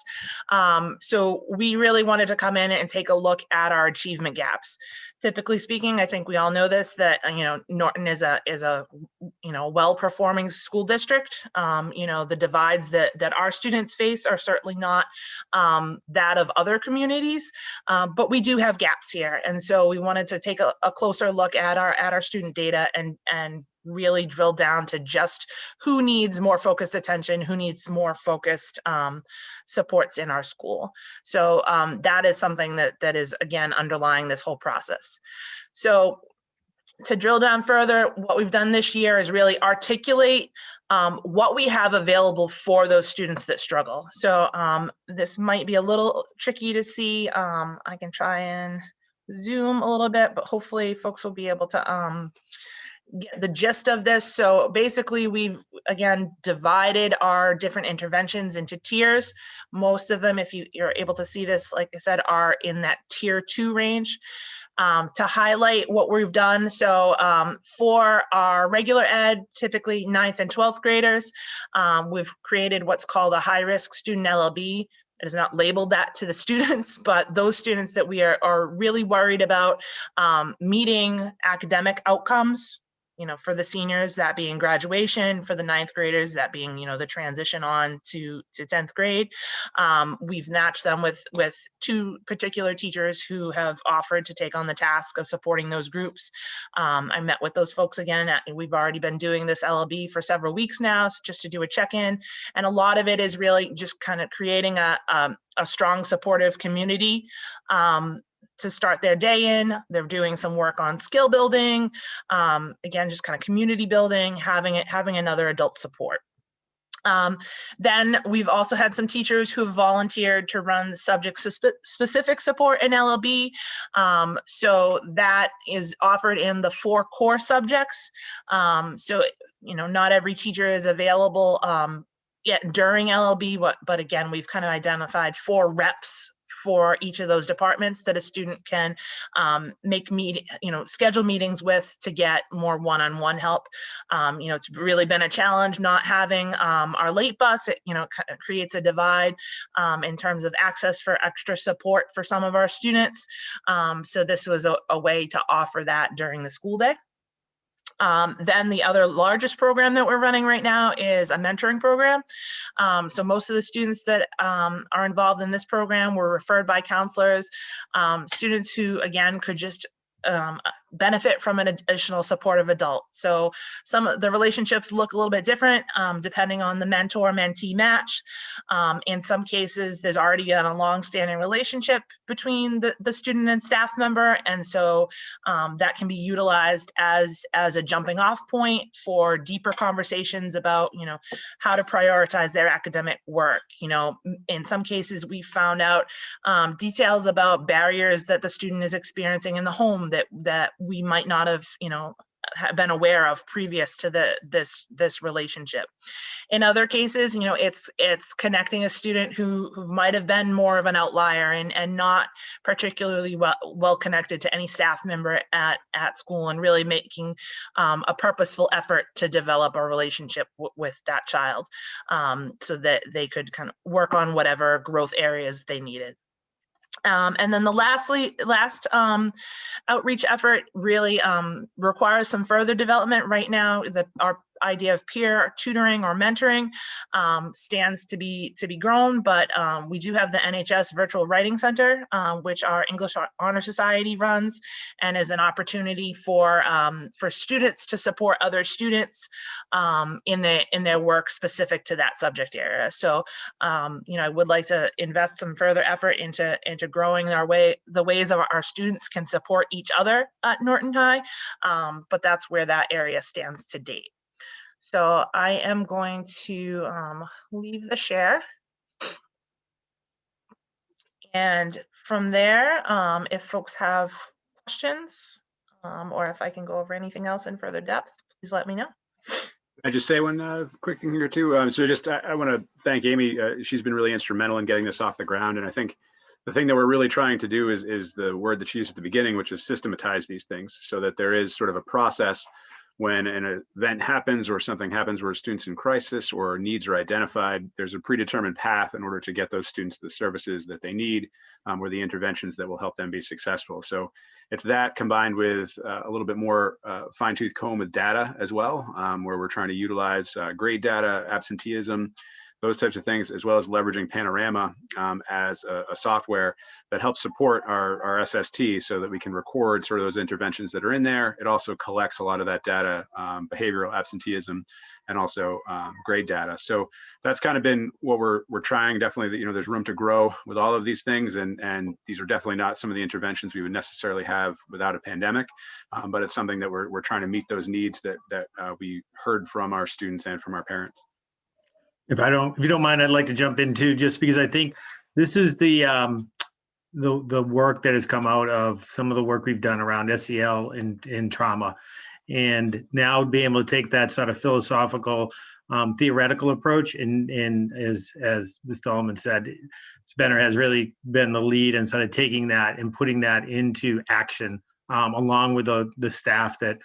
So we really wanted to come in and take a look at our achievement gaps. Typically speaking, I think we all know this, that, Norton is a well-performing school district. The divides that our students face are certainly not that of other communities, but we do have gaps here. And so we wanted to take a closer look at our student data and really drill down to just who needs more focused attention, who needs more focused supports in our school. So that is something that is, again, underlying this whole process. So to drill down further, what we've done this year is really articulate what we have available for those students that struggle. So this might be a little tricky to see. I can try and zoom a little bit, but hopefully folks will be able to get the gist of this. So basically, we've, again, divided our different interventions into tiers. Most of them, if you're able to see this, like I said, are in that tier 2 range. To highlight what we've done. So for our regular ed, typically 9th and 12th graders, we've created what's called a high-risk student LLB. It is not labeled that to the students, but those students that we are really worried about meeting academic outcomes, for the seniors, that being graduation, for the 9th graders, that being, the transition on to 10th grade. We've matched them with 2 particular teachers who have offered to take on the task of supporting those groups. I met with those folks again. We've already been doing this LLB for several weeks now, so just to do a check-in. And a lot of it is really just kind of creating a strong supportive community to start their day in. They're doing some work on skill building, again, just kind of community building, having another adult support. Then we've also had some teachers who have volunteered to run subject-specific support in LLB. So that is offered in the 4 core subjects. So, not every teacher is available yet during LLB, but again, we've kind of identified 4 reps for each of those departments that a student can schedule meetings with to get more one-on-one help. It's really been a challenge not having our late bus. It kind of creates a divide in terms of access for extra support for some of our students. So this was a way to offer that during the school day. Then the other largest program that we're running right now is a mentoring program. So most of the students that are involved in this program were referred by counselors, students who, again, could just benefit from an additional supportive adult. So some of the relationships look a little bit different depending on the mentor-mentee match. In some cases, there's already been a long-standing relationship between the student and staff member, and so that can be utilized as a jumping off point for deeper conversations about how to prioritize their academic work. In some cases, we found out details about barriers that the student is experiencing in the home that we might not have been aware of previous to this relationship. In other cases, it's connecting a student who might have been more of an outlier and not particularly well connected to any staff member at school, and really making a purposeful effort to develop a relationship with that child so that they could kind of work on whatever growth areas they needed. And then the last outreach effort really requires some further development. Right now, our idea of peer tutoring or mentoring stands to be grown, but we do have the NHS Virtual Writing Center, which our English Honor Society runs, and is an opportunity for students to support other students in their work specific to that subject area. So, I would like to invest some further effort into growing the ways our students can support each other at Norton High, but that's where that area stands to date. So I am going to leave the share. And from there, if folks have questions or if I can go over anything else in further depth, please let me know. I just say one quick thing here too. I want to thank Amy. She's been really instrumental in getting this off the ground. And I think the thing that we're really trying to do is the word that she used at the beginning, which is systematize these things so that there is sort of a process when an event happens or something happens where students in crisis or needs are identified. There's a predetermined path in order to get those students the services that they need or the interventions that will help them be successful. So it's that combined with a little bit more fine-tooth comb with data as well, where we're trying to utilize grade data, absenteeism, those types of things, as well as leveraging Panorama as a software that helps support our SST so that we can record sort of those interventions that are in there. It also collects a lot of that data, behavioral absenteeism, and also grade data. So that's kind of been what we're trying. Definitely, you know, there's room to grow with all of these things, and these are definitely not some of the interventions we would necessarily have without a pandemic, but it's something that we're trying to meet those needs that we heard from our students and from our parents. If you don't mind, I'd like to jump in too, just because I think this is the work that has come out of some of the work we've done around SEL and trauma. And now being able to take that sort of philosophical, theoretical approach, and as Ms. Dahlman said, Benner has really been the lead in sort of taking that and putting that into action, along with the staff that,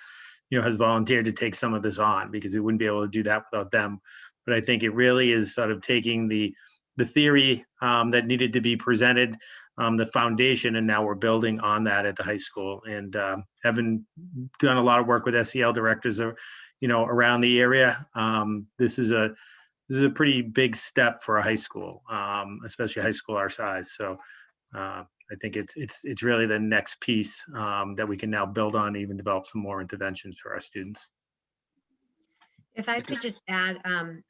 you know, has volunteered to take some of this on, because we wouldn't be able to do that without them. But I think it really is sort of taking the theory that needed to be presented, the foundation, and now we're building on that at the high school. And having done a lot of work with SEL directors, you know, around the area, this is a pretty big step for a high school, especially a high school our size. So I think it's really the next piece that we can now build on, and even develop some more interventions for our students. If I could just add,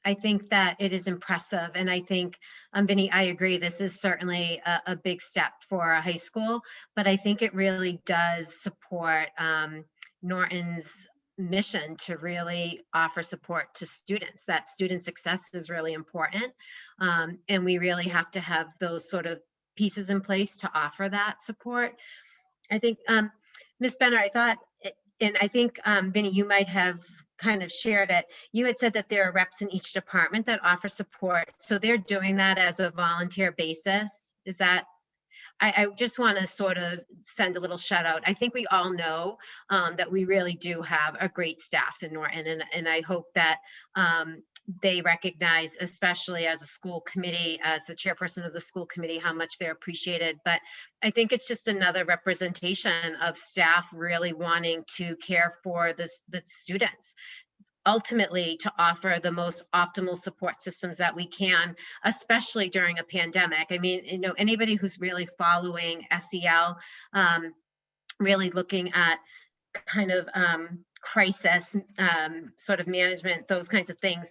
I think that it is impressive. And I think, Vinny, I agree, this is certainly a big step for a high school, but I think it really does support Norton's mission to really offer support to students, that student success is really important. And we really have to have those sort of pieces in place to offer that support. I think, Ms. Benner, I thought, and I think, Vinny, you might have kind of shared it. You had said that there are reps in each department that offer support. So they're doing that as a volunteer basis. Is that, I just want to sort of send a little shout out. I think we all know that we really do have a great staff in Norton, and I hope that they recognize, especially as a school committee, as the chairperson of the school committee, how much they're appreciated. But I think it's just another representation of staff really wanting to care for the students, ultimately to offer the most optimal support systems that we can, especially during a pandemic. I mean, you know, anybody who's really following SEL, really looking at kind of crisis sort of management, those kinds of things,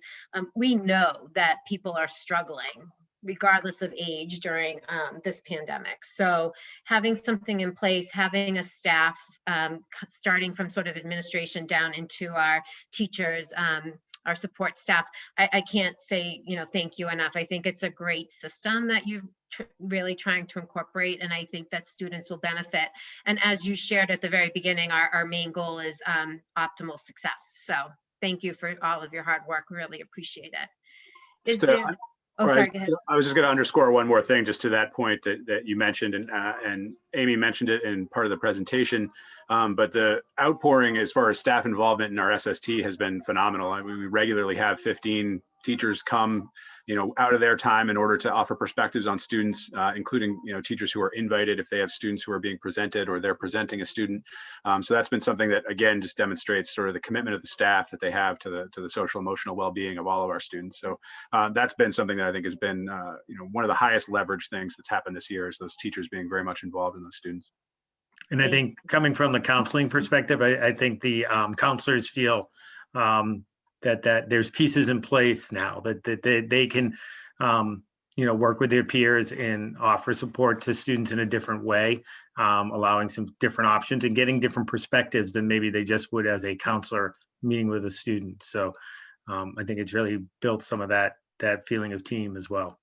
we know that people are struggling regardless of age during this pandemic. So having something in place, having a staff starting from sort of administration down into our teachers, our support staff, I can't say, you know, thank you enough. I think it's a great system that you've really trying to incorporate, and I think that students will benefit. And as you shared at the very beginning, our main goal is optimal success. So thank you for all of your hard work. Really appreciate it. Is there, oh, sorry, go ahead. I was just going to underscore one more thing just to that point that you mentioned, and Amy mentioned it in part of the presentation, but the outpouring as far as staff involvement in our SST has been phenomenal. I mean, we regularly have 15 teachers come, you know, out of their time in order to offer perspectives on students, including, you know, teachers who are invited if they have students who are being presented or they're presenting a student. So that's been something that, again, just demonstrates sort of the commitment of the staff that they have to the social emotional well-being of all of our students. So that's been something that I think has been, you know, one of the highest leverage things that's happened this year is those teachers being very much involved in those students. And I think coming from the counseling perspective, I think the counselors feel that there's pieces in place now that they can, you know, work with their peers and offer support to students in a different way, allowing some different options and getting different perspectives than maybe they just would as a counselor meeting with a student. So I think it's really built some of that feeling of team as well.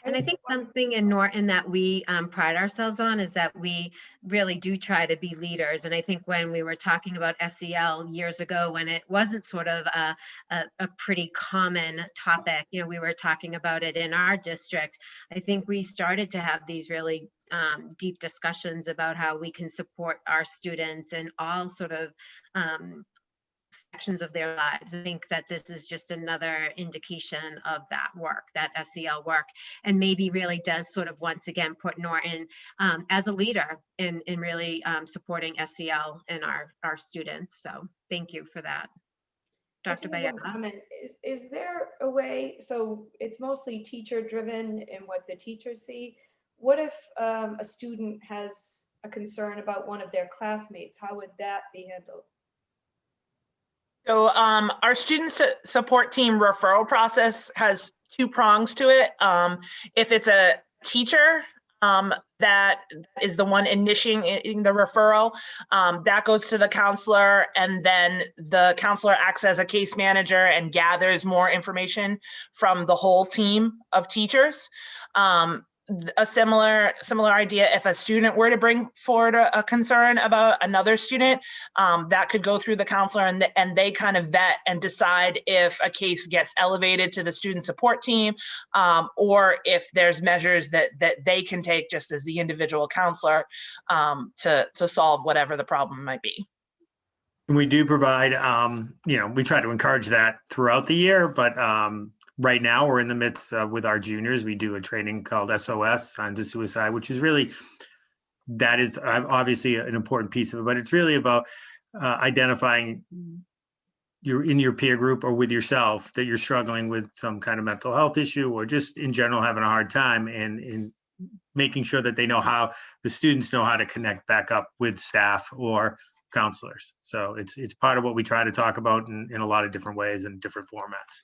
And I think something in Norton that we pride ourselves on is that we really do try to be leaders. And I think when we were talking about SEL years ago, when it wasn't sort of a pretty common topic, you know, we were talking about it in our district. I think we started to have these really deep discussions about how we can support our students in all sort of sections of their lives. I think that this is just another indication of that work, that SEL work, and maybe really does sort of once again put Norton as a leader in really supporting SEL and our students. So thank you for that. Dr. just have one Bayana. comment. Is there a way, so it's mostly teacher driven and what the teachers see. What if a student has a concern about one of their classmates? How would that be handled? So our student support team referral process has two prongs to it. If it's a teacher that is the one initiating the referral, that goes to the counselor, and then the counselor acts as a case manager and gathers more information from the whole team of teachers. A similar idea, if a student were to bring forward a concern about another student, that could go through the counselor, and they kind of vet and decide if a case gets elevated to the student support team, or if there's measures that they can take just as the individual counselor to solve whatever the problem might be. And we do provide, we try to encourage that throughout the year, but right now we're in the midst with our juniors. We do a training called SOS, Signs of Suicide, which is really, that is obviously an important piece of it, but it's really about identifying in your peer group or with yourself that you're struggling with some kind of mental health issue or just in general having a hard time, and making sure that they know how, the students know how to connect back up with staff or counselors. So it's part of what we try to talk about in a lot of different ways and different formats.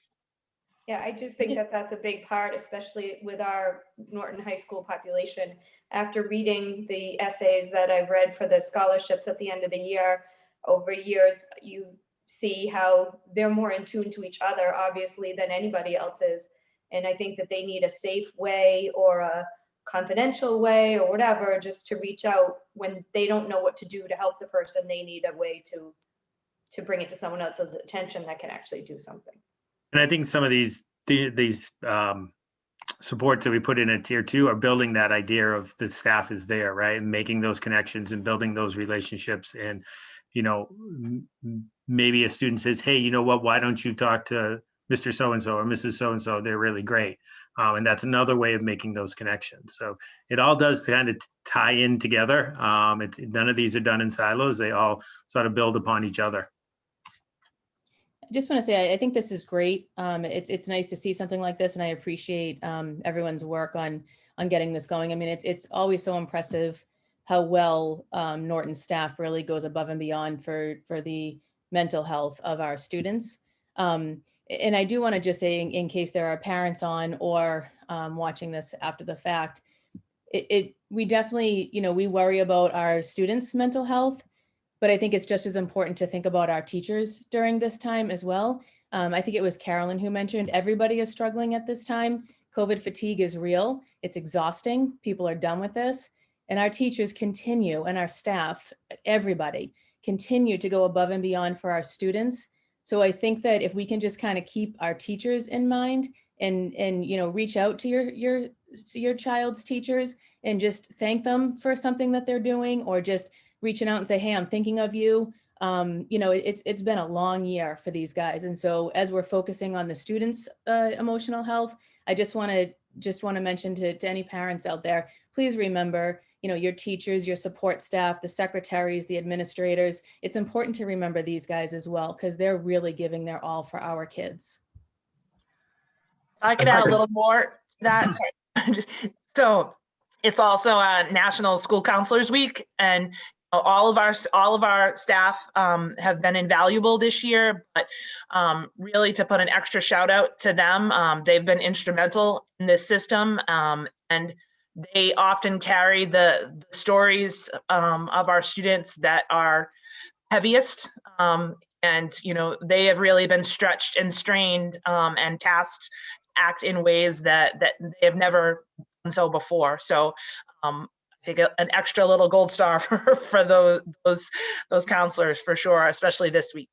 Yeah, I just think that that's a big part, especially with our Norton High School population. After reading the essays that I've read for the scholarships at the end of the year, over years, you see how they're more in tune to each other, obviously, than anybody else is. And I think that they need a safe way or a confidential way or whatever, just to reach out when they don't know what to do to help the person. They need a way to bring it to someone else's attention that can actually do something. And I think some of these supports that we put in at tier 2 are building that idea of the staff is there, right? And making those connections and building those relationships. And, maybe a student says, hey, you know what, why don't you talk to Mr. So-and-so or Mrs. So-and-so? They're really great. And that's another way of making those connections. So it all does kind of tie in together. None of these are done in silos. They all sort of build upon each other. I just want to say, I think this is great. It's nice to see something like this, and I appreciate everyone's work on getting this going. I mean, it's always so impressive how well Norton staff really goes above and beyond for the mental health of our students. And I do want to just say, in case there are parents on or watching this after the fact, we definitely, we worry about our students' mental health, but I think it's just as important to think about our teachers during this time as well. I think it was Carolyn who mentioned everybody is struggling at this time. COVID fatigue is real. It's exhausting. People are done with this. And our teachers continue, and our staff, everybody, continue to go above and beyond for our students. So I think that if we can just kind of keep our teachers in mind and reach out to your child's teachers and just thank them for something that they're doing, or just reaching out and say, hey, I'm thinking of you. It's been a long year for these guys. And so as we're focusing on the students' emotional health, I just want to mention to any parents out there, please remember, your teachers, your support staff, the secretaries, the administrators. It's important to remember these guys as well, because they're really giving their all for our kids. I could add a little more to that. So it's also National School Counselors Week, and all of our staff have been invaluable this year, but really to put an extra shout out to them. They've been instrumental in this system, and they often carry the stories of our students that are heaviest. And they have really been stretched and strained and tasked to act in ways that they have never done so before. So I think an extra little gold star for those counselors for sure, especially this week.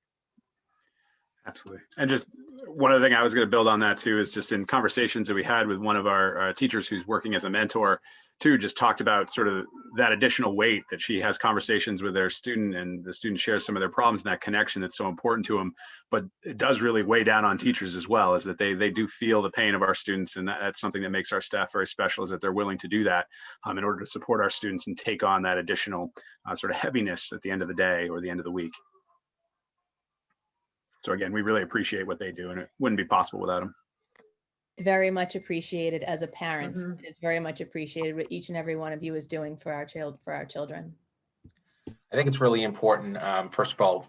Absolutely. And just one other thing I was going to build on that too is just in conversations that we had with one of our teachers who's working as a mentor too, just talked about sort of that additional weight that she has conversations with their student, and the student shares some of their problems, and that connection that's so important to them. But it does really weigh down on teachers as well, is that they do feel the pain of our students, and that's something that makes our staff very special, is that they're willing to do that in order to support our students and take on that additional sort of heaviness at the end of the day or the end of the week. So again, we really appreciate what they do, and it wouldn't be possible without them. It's very much appreciated as a parent. Mhm. It's very much appreciated what each and every one of you is doing for our children. I think it's really important, first of all,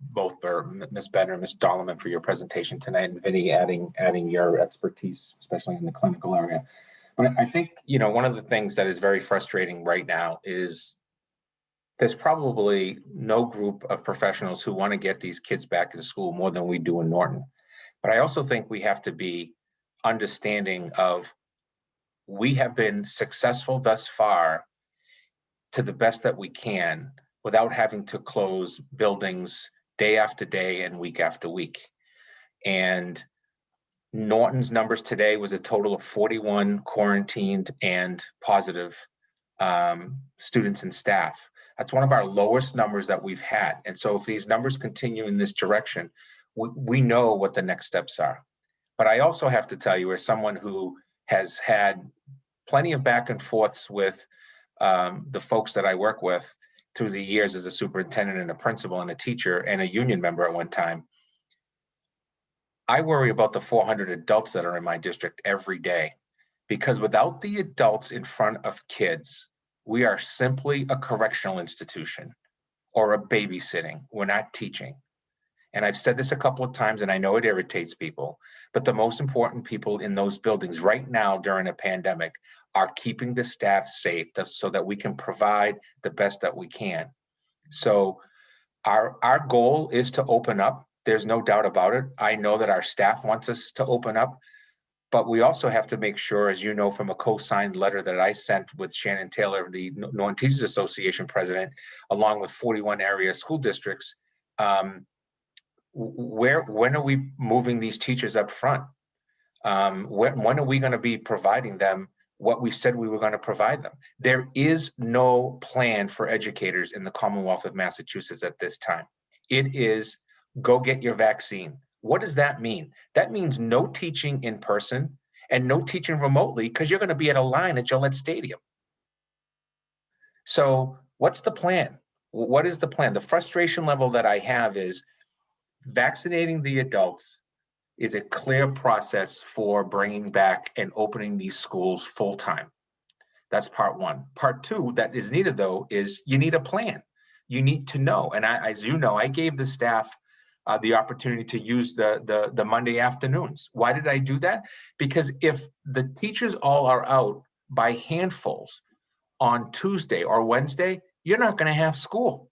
both Ms. Benner and Ms. Dolman for your presentation tonight, and Vinny adding your expertise, especially in the clinical area. But I think, one of the things that is very frustrating right now is there's probably no group of professionals who want to get these kids back in school more than we do in Norton. But I also think we have to be understanding of, we have been successful thus far to the best that we can without having to close buildings day after day and week after week. And Norton's numbers today was a total of 41 quarantined and positive students and staff. That's one of our lowest numbers that we've had. And so if these numbers continue in this direction, we know what the next steps are. But I also have to tell you, as someone who has had plenty of back and forths with the folks that I work with through the years as a superintendent and a principal and a teacher and a union member at one time, I worry about the 400 adults that are in my district every day, because without the adults in front of kids, we are simply a correctional institution or a babysitting. We're not teaching. And I've said this a couple of times, and I know it irritates people, but the most important people in those buildings right now during a pandemic are keeping the staff safe so that we can provide the best that we can. So our goal is to open up. There's no doubt about it. I know that our staff wants us to open up, but we also have to make sure, as you know, from a co-signed letter that I sent with Shannon Taylor, the Norton Teachers Association president, along with 41 area school districts, when are we moving these teachers up front? When are we going to be providing them what we said we were going to provide them? There is no plan for educators in the Commonwealth of Massachusetts at this time. It is go get your vaccine. What does that mean? That means no teaching in person and no teaching remotely, because you're going to be at a line at Gillette Stadium. So what's the plan? What is the plan? The frustration level that I have is vaccinating the adults is a clear process for bringing back and opening these schools full time. That's part one. Part two that is needed, though, is you need a plan. You need to know. And as you know, I gave the staff the opportunity to use the Monday afternoons. Why did I do that? Because if the teachers all are out by handfuls on Tuesday or Wednesday, you're not going to have school.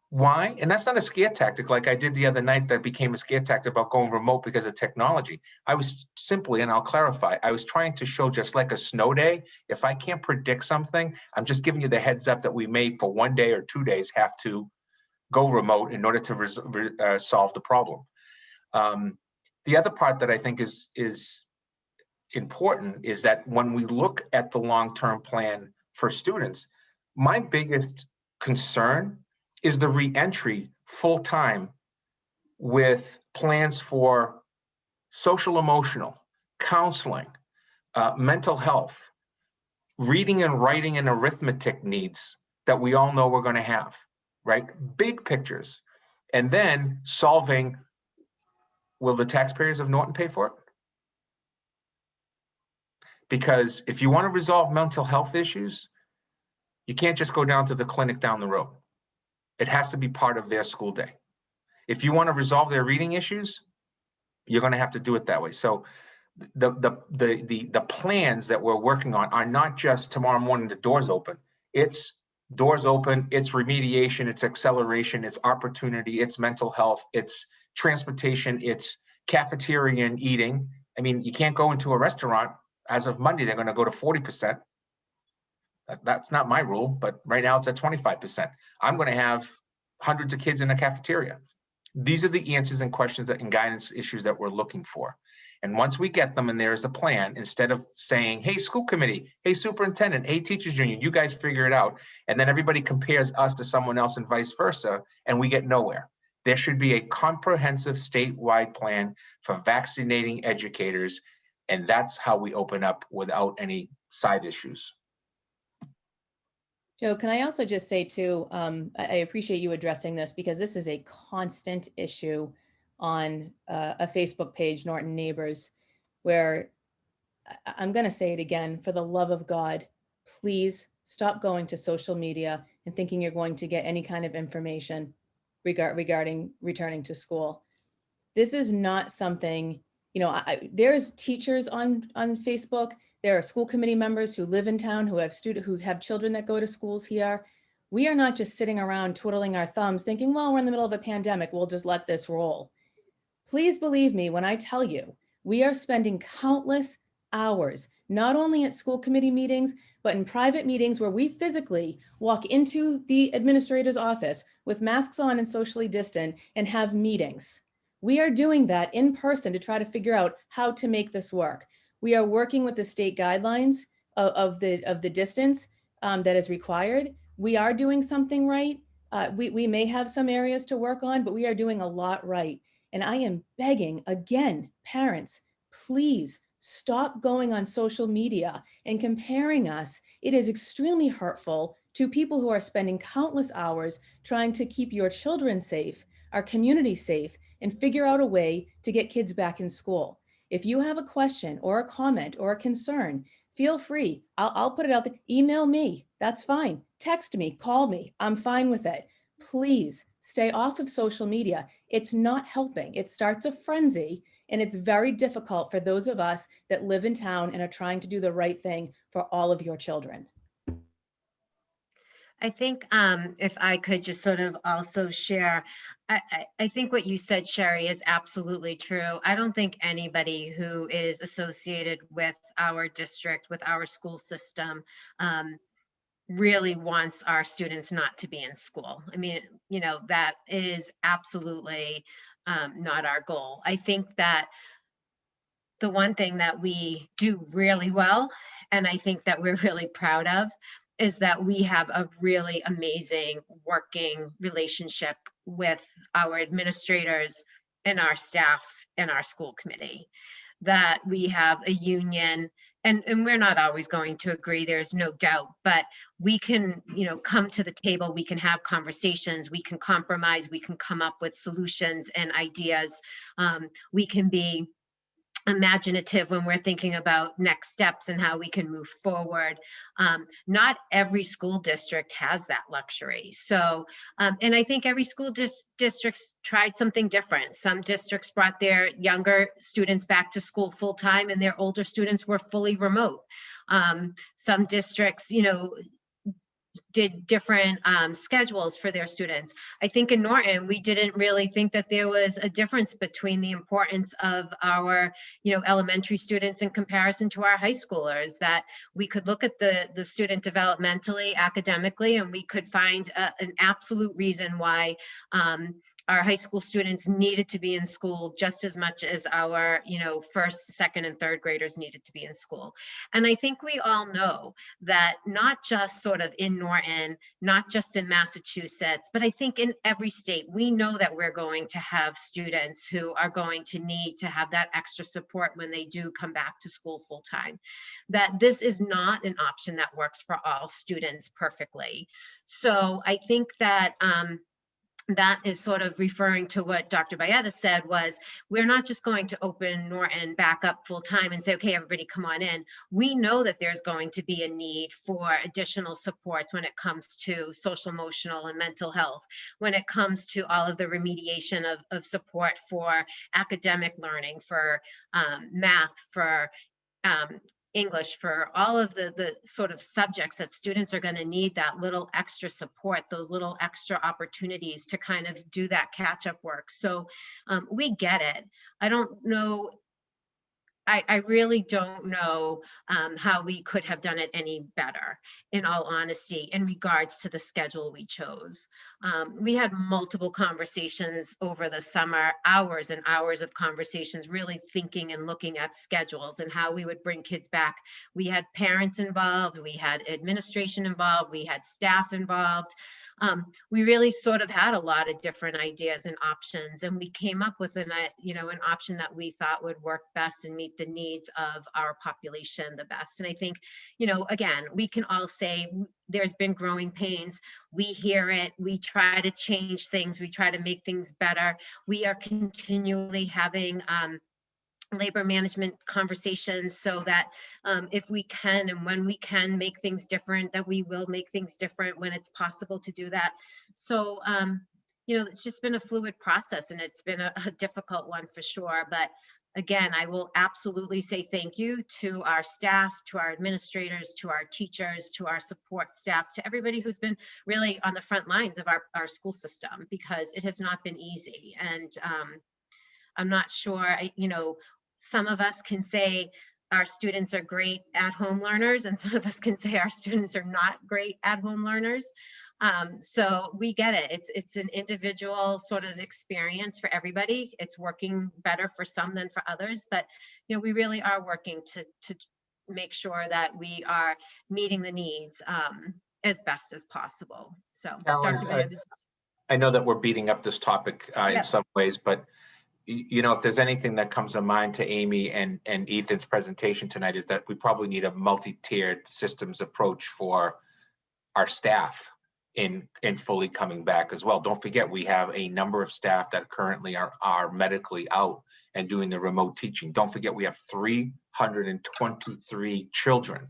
Why? And that's not a scare tactic like I did the other night that became a scare tactic about going remote because of technology. I was simply, and I'll clarify, I was trying to show, just like a snow day, if I can't predict something, I'm just giving you the heads up that we may for 1 day or 2 days have to go remote in order to solve the problem. The other part that I think is important is that when we look at the long-term plan for students, my biggest concern is the reentry full-time with plans for social emotional, counseling, mental health, reading and writing and arithmetic needs that we all know we're going to have, right? Big pictures. And then solving, will the taxpayers of Norton pay for it? Because if you want to resolve mental health issues, you can't just go down to the clinic down the road. It has to be part of their school day. If you want to resolve their reading issues, you're going to have to do it that way. So the plans that we're working on are not just tomorrow morning the doors open. It's doors open, it's remediation, it's acceleration, it's opportunity, it's mental health, it's transportation, it's cafeteria and eating. I mean, you can't go into a restaurant. As of Monday, they're going to go to 40%. That's not my rule, but right now it's at 25%. I'm going to have hundreds of kids in a cafeteria. These are the answers and questions and guidance issues that we're looking for. And once we get them and there is a plan, instead of saying, hey, school committee, hey, superintendent, hey, teachers union, you guys figure it out. And then everybody compares us to someone else and vice versa, and we get nowhere. There should be a comprehensive statewide plan for vaccinating educators. And that's how we open up without any side issues. Joe, can I also just say too, I appreciate you addressing this because this is a constant issue on a Facebook page, Norton Neighbors, where I'm going to say it again, for the love of God, please stop going to social media and thinking you're going to get any kind of information regarding returning to school. This is not something, you know, there's teachers on Facebook. There are school committee members who live in town who have children that go to schools here. We are not just sitting around twiddling our thumbs thinking, well, we're in the middle of a pandemic, we'll just let this roll. Please believe me when I tell you, we are spending countless hours, not only at school committee meetings, but in private meetings where we physically walk into the administrator's office with masks on and socially distant and have meetings. We are doing that in person to try to figure out how to make this work. We are working with the state guidelines of the distance that is required. We are doing something right. We may have some areas to work on, but we are doing a lot right. And I am begging again, parents, please stop going on social media and comparing us. It is extremely hurtful to people who are spending countless hours trying to keep your children safe, our community safe, and figure out a way to get kids back in school. If you have a question or a comment or a concern, feel free. I'll put it out there. Email me. That's fine. Text me, call me. I'm fine with it. Please stay off of social media. It's not helping. It starts a frenzy, and it's very difficult for those of us that live in town and are trying to do the right thing for all of your children. I think if I could just sort of also share, I think what you said, Sherry, is absolutely true. I don't think anybody who is associated with our district, with our school system, really wants our students not to be in school. I mean, you know, that is absolutely not our goal. I think that the one thing that we do really well, and I think that we're really proud of, is that we have a really amazing working relationship with our administrators and our staff and our school committee. That we have a union, and we're not always going to agree, there's no doubt, but we can, you know, come to the table, we can have conversations, we can compromise, we can come up with solutions and ideas. We can be imaginative when we're thinking about next steps and how we can move forward. Not every school district has that luxury. So, and I think every school district's tried something different. Some districts brought their younger students back to school full time and their older students were fully remote. Some districts, you know, did different schedules for their students. I think in Norton, we didn't really think that there was a difference between the importance of our, you know, elementary students in comparison to our high schoolers, that we could look at the student developmentally, academically, and we could find an absolute reason why our high school students needed to be in school just as much as our, you know, first, second, and third graders needed to be in school. And I think we all know that not just sort of in Norton, not just in Massachusetts, but I think in every state, we know that we're going to have students who are going to need to have that extra support when they do come back to school full time. That this is not an option that works for all students perfectly. So I think that that is sort of referring to what Dr. Bayetta said, was we're not just going to open Norton back up full time and say, okay, everybody come on in. We know that there's going to be a need for additional supports when it comes to social, emotional, and mental health, when it comes to all of the remediation of support for academic learning, for math, for English, for all of the sort of subjects that students are going to need that little extra support, those little extra opportunities to kind of do that catch up work. So we get it. I don't know. I really don't know how we could have done it any better, in all honesty, in regards to the schedule we chose. We had multiple conversations over the summer, hours and hours of conversations, really thinking and looking at schedules and how we would bring kids back. We had parents involved, we had administration involved, we had staff involved. we really sort of had a lot of different ideas and options, and we came up with an option that we thought would work best and meet the needs of our population the best. And I think, again, we can all say there's been growing pains. We hear it. We try to change things. We try to make things better. We are continually having labor management conversations so that if we can and when we can make things different, that we will make things different when it's possible to do that. So, it's just been a fluid process, and it's been a difficult one for sure. But again, I will absolutely say thank you to our staff, to our administrators, to our teachers, to our support staff, to everybody who's been really on the front lines of our school system, because it has not been easy. And I'm not sure, some of us can say our students are great at-home learners, and some of us can say our students are not great at-home learners. So we get it. It's an individual sort of experience for everybody. It's working better for some than for others, but we really are working to make sure that we are meeting the needs as best as possible. So, Caroline, Dr. Bayard. I know that we're beating up this topic in Yep. some ways, but if there's anything that comes to mind to Amy and Ethan's presentation tonight, is that we probably need a multi-tiered systems approach for our staff in fully coming back as well. Don't forget, we have a number of staff that currently are medically out and doing the remote teaching. Don't forget, we have 323 children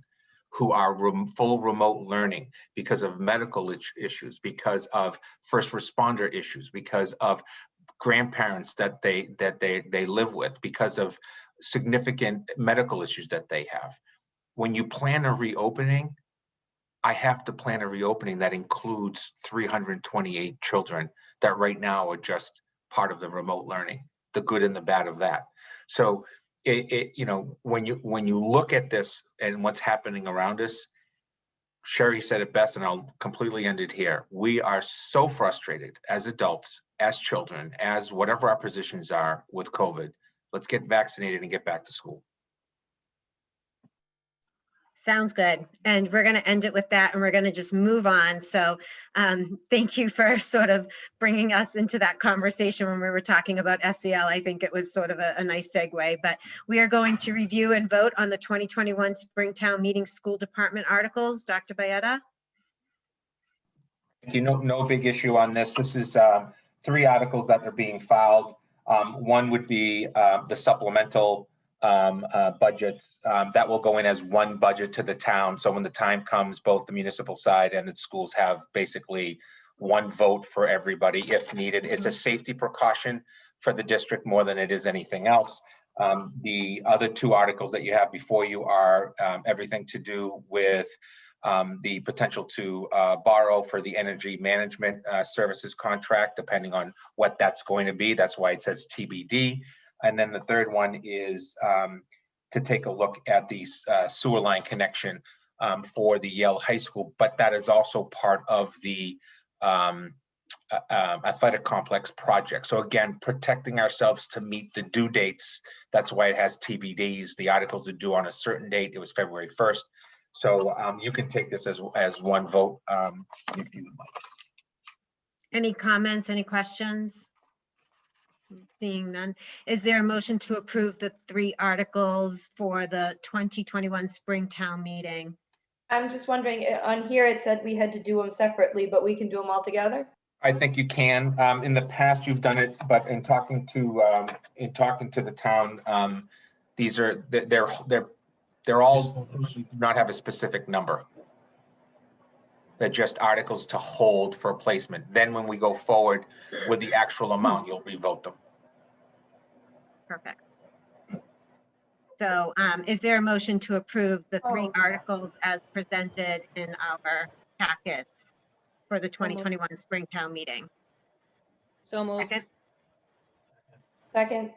who are full remote learning because of medical issues, because of first responder issues, because of grandparents that they live with, because of significant medical issues that they have. When you plan a reopening, I have to plan a reopening that includes 328 children that right now are just part of the remote learning, the good and the bad of that. So when you look at this and what's happening around us, Sherry said it best, and I'll completely end it here. We are so frustrated as adults, as children, as whatever our positions are with COVID. Let's get vaccinated and get back to school. Sounds good. And we're going to end it with that, and we're going to just move on. So thank you for sort of bringing us into that conversation when we were talking about SEL. I think it was sort of a nice segue, but we are going to review and vote on the 2021 Springtown Meeting School Department articles. Dr. Bayetta? No big issue on this. This is 3 articles that are being filed. One would be the supplemental budgets that will go in as one budget to the town. So when the time comes, both the municipal side and the schools have basically one vote for everybody if needed. It's a safety precaution for the district more than it is anything else. The other 2 articles that you have before you are everything to do with the potential to borrow for the energy management services contract, depending on what that's going to be. That's why it says TBD. And then the third one is to take a look at the sewer line connection for the Yale High School, but that is also part of the athletic complex project. So again, protecting ourselves to meet the due dates. That's why it has TBDs. The articles are due on a certain date. It was February 1st. So you can take this as one vote if you would like. Any comments, any questions? Seeing none. Is there a motion to approve the 3 articles for the 2021 Springtown meeting? I'm just wondering, on here it said we had to do them separately, but we can do them all together? I think you can. In the past, you've done it, but in talking to the town, these are they're all do not have a specific number. They're just articles to hold for placement. Then when we go forward with the actual amount, you'll revote them. Perfect. So is there a motion to approve the 3 articles as presented in our packets for the 2021 Springtown meeting? So moved. Second. Second.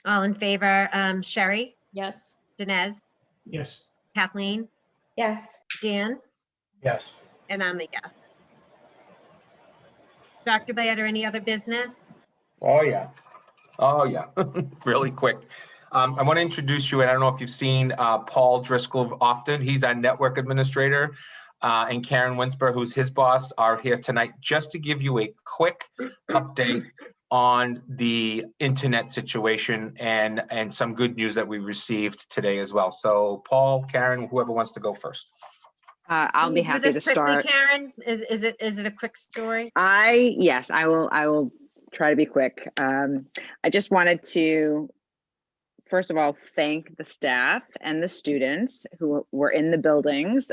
All in favor? Sherry? Yes. Dinesh? Yes. Kathleen? Yes. Dan? Yes. And I'm a yes. Dr. Bayette, any other business? Oh, yeah. Oh, yeah. Really quick. I want to introduce you, and I don't know if you've seen Paul Driscoll often. He's our network administrator. and Karen Winsper, who's his boss, are here tonight just to give you a quick update on the internet situation and some good news that we received today as well. So Paul, Karen, whoever wants to go first. I'll Can be you do happy this to quickly, start. Karen? Is it a quick story? Yes, I will try to be quick. I just wanted to, first of all, thank the staff and the students who were in the buildings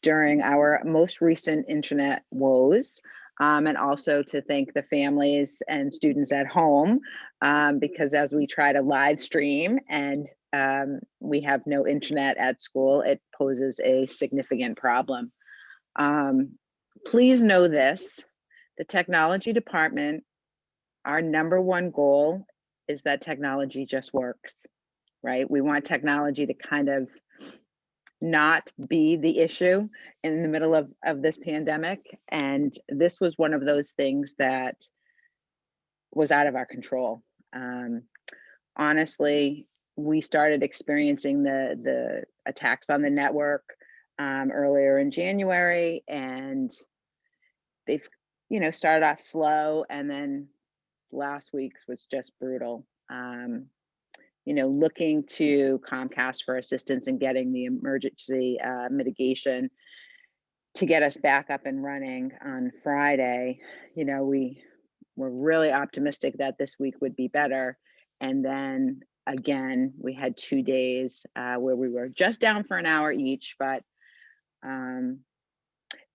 during our most recent internet woes. And also to thank the families and students at home, because as we try to live stream and we have no internet at school, it poses a significant problem. Please know this, the technology department, our number one goal is that technology just works, right? We want technology to kind of not be the issue in the middle of this pandemic. And this was one of those things that was out of our control. Honestly, we started experiencing the attacks on the network earlier in January, and they've, started off slow, and then last week's was just brutal. Looking to Comcast for assistance in getting the emergency mitigation to get us back up and running on Friday. We were really optimistic that this week would be better. And then again, we had 2 days where we were just down for an hour each, but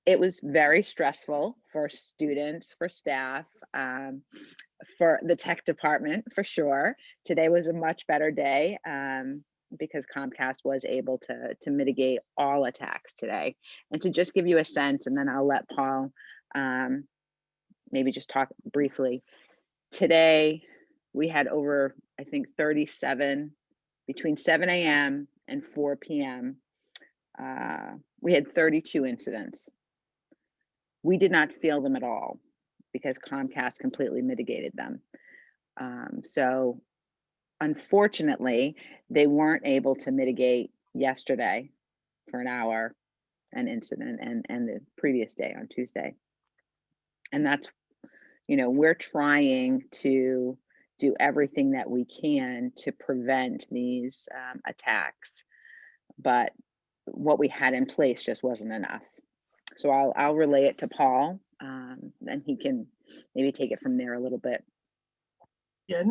it was very stressful for students, for staff, for the tech department, for sure. Today was a much better day because Comcast was able to mitigate all attacks today. And to just give you a sense, and then I'll let Paul maybe just talk briefly. Today, we had over, I think, 37, between 7 a.m. and 4 p.m. We had 32 incidents. We did not feel them at all because Comcast completely mitigated them. So unfortunately, they weren't able to mitigate yesterday for an hour an incident and the previous day on Tuesday. And that's, we're trying to do everything that we can to prevent these attacks, but what we had in place just wasn't enough. So I'll relay it to Paul, and he can maybe take it from there a little bit. Yeah,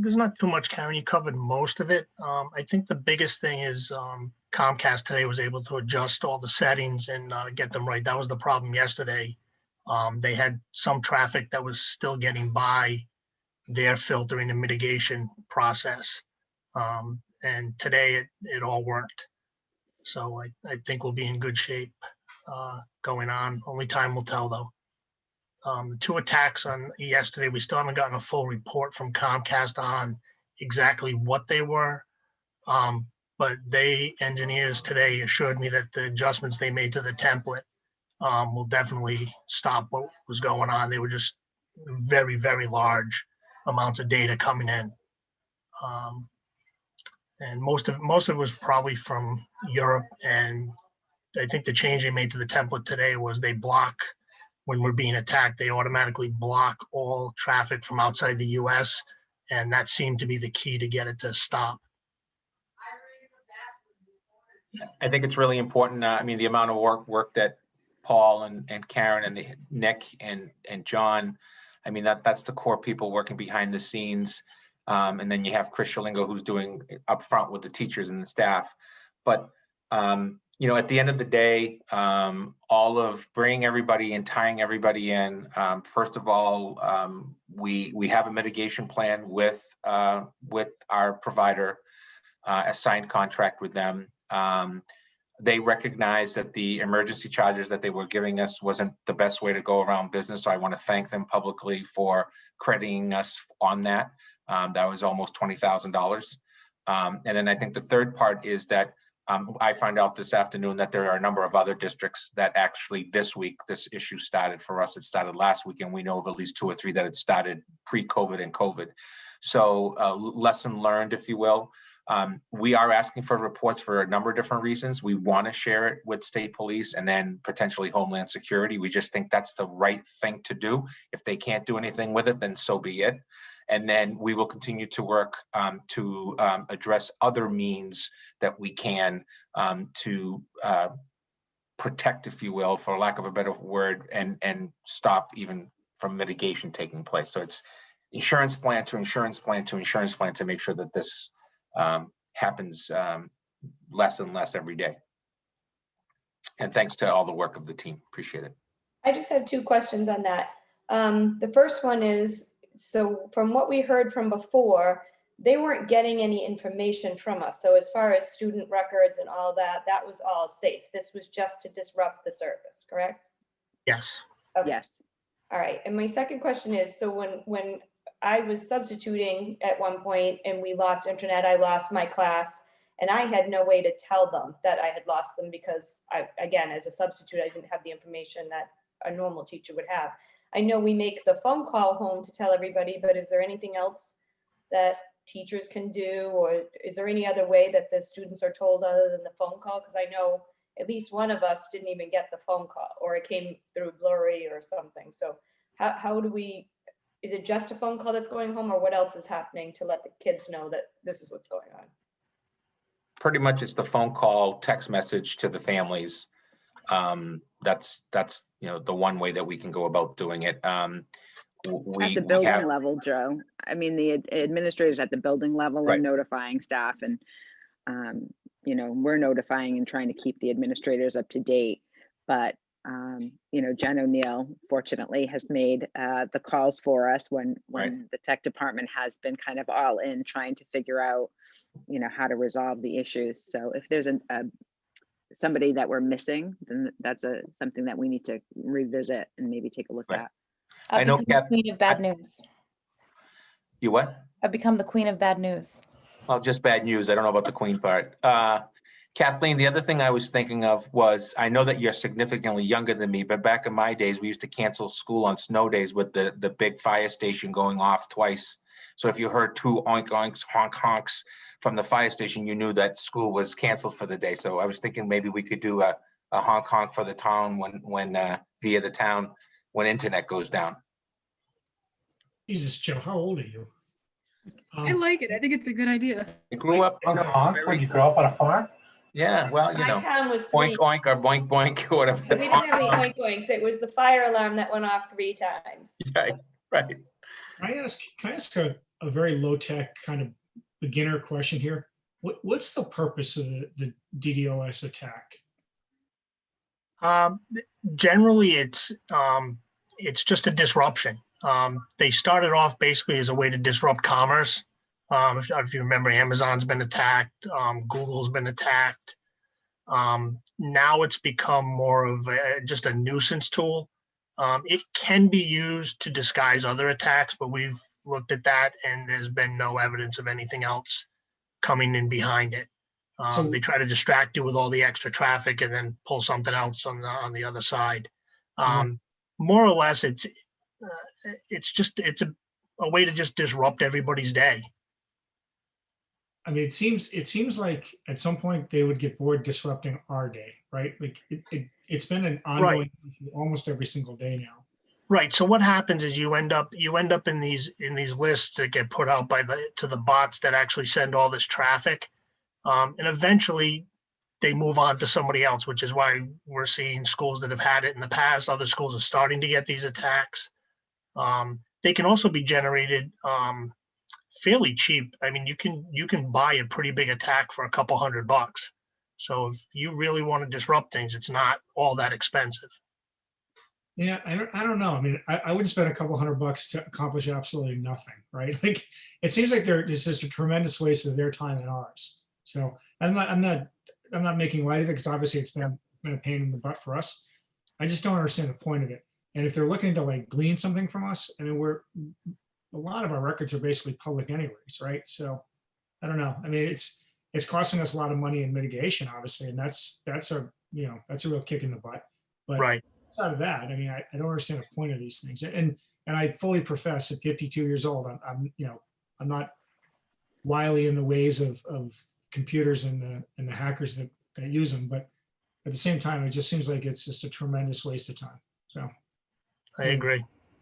there's not too much, Karen. You covered most of it. I think the biggest thing is Comcast today was able to adjust all the settings and get them right. That was the problem yesterday. They had some traffic that was still getting by their filtering and mitigation process. And today it all worked. So I think we'll be in good shape going on. Only time will tell, though. The 2 attacks on yesterday, we still haven't gotten a full report from Comcast on exactly what they were. But engineers today assured me that the adjustments they made to the template will definitely stop what was going on. They were just very, very large amounts of data coming in. And most of it was probably from Europe. And I think the change they made to the template today was they block, when we're being attacked, they automatically block all traffic from outside the US. And that seemed to be the key to get it to stop. I think it's really important. The amount of work that Paul and Karen and Nick and John, that's the core people working behind the scenes. And then you have Chris Shalingo, who's doing up front with the teachers and the staff. But, at the end of the day, all of bringing everybody and tying everybody in, first of all, we have a mitigation plan with our provider, a signed contract with them. They recognize that the emergency charges that they were giving us wasn't the best way to go around business. So I want to thank them publicly for crediting us on that. That was almost $20,000. And then I think the third part is that I found out this afternoon that there are a number of other districts that actually this week, this issue started for us. It started last week, and we know of at least 2 or 3 that it started pre-COVID and COVID. So lesson learned, if you will. We are asking for reports for a number of different reasons. We want to share it with state police and then potentially Homeland Security. We just think that's the right thing to do. If they can't do anything with it, then so be it. And then we will continue to work to address other means that we can to protect, if you will, for lack of a better word, and stop even from mitigation taking place. So it's insurance plan to insurance plan to insurance plan to make sure that this happens less and less every day. And thanks to all the work of the team. Appreciate it. I just have two questions on that. The first one is, so from what we heard from before, they weren't getting any information from us. So as far as student records and all that, that was all safe. This was just to disrupt the service, correct? Yes. Okay. Yes. All right. And my second question is, so when I was substituting at one point and we lost internet, I lost my class, and I had no way to tell them that I had lost them because again, as a substitute, I didn't have the information that a normal teacher would have. I know we make the phone call home to tell everybody, but is there anything else that teachers can do, or is there any other way that the students are told other than the phone call? Because I know at least one of us didn't even get the phone call, or it came through blurry or something. So how do we, is it just a phone call that's going home, or what else is happening to let the kids know that this is what's going on? Pretty much it's the phone call, text message to the families. That's the one way that we can go about doing it. At the building level, Joe. I mean, the administrators at the building level are notifying staff, and we're notifying and trying to keep the administrators up to date. But Jen O'Neill fortunately has made the calls for us when the tech department has been kind of all in trying to figure out how to resolve the issues. So if there's somebody that we're missing, then that's something that we need to revisit and maybe take a look at. I've I know, become the queen of bad news. You what? I've become the queen of bad news. Well, just bad news. I don't know about the queen part. Kathleen, the other thing I was thinking of was, I know that you're significantly younger than me, but back in my days, we used to cancel school on snow days with the big fire station going off twice. So if you heard two oink oinks, honk honks from the fire station, you knew that school was canceled for the day. So I was thinking maybe we could do a honk honk for the town when via the town when internet goes down. Jesus, Joe, how old are you? I like it. I think it's a good idea. You grew up On a honk? When you grow up on a farm? Yeah, well, My town was oink 3. oink or boink boink or whatever. We didn't have any oink oinks. It was the fire alarm that went off 3 times. Right. Can I ask a very low tech kind of beginner question here? What's the purpose of the DDoS attack? Generally, it's just a disruption. They started off basically as a way to disrupt commerce. If you remember, Amazon's been attacked, Google's been attacked. Now it's become more of just a nuisance tool. It can be used to disguise other attacks, but we've looked at that and there's been no evidence of anything else coming in behind it. They try to distract you with all the extra traffic and then pull something else on the other side. More or less, it's a way to just disrupt everybody's day. I mean, it seems like at some point they would get bored disrupting our day, right? Like it's been an ongoing issue almost every single day now. Right. So what happens is you end up in these lists that get put out to the bots that actually send all this traffic, and eventually they move on to somebody else, which is why we're seeing schools that have had it in the past. Other schools are starting to get these attacks. They can also be generated fairly cheap. I mean, you can buy a pretty big attack for a couple $100. So if you really want to disrupt things, it's not all that expensive. Yeah, I don't know. I mean, I wouldn't spend a couple $100 to accomplish absolutely nothing, right? Like it seems like there's just a tremendous waste of their time and ours. So I'm not making light of it because obviously it's been a pain in the butt for us. I just don't understand the point of it. And if they're looking to like glean something from us, I mean, a lot of our records are basically public anyways, right? So I don't know. I mean, it's costing us a lot of money in mitigation, obviously, and that's a real kick in the butt. But outside of that, I mean, I don't understand the point of these things. And I fully profess at 52 years old, I'm not wily in the ways of computers and the hackers that use them. But at the same time, it just seems like it's just a tremendous waste of time. So I agree.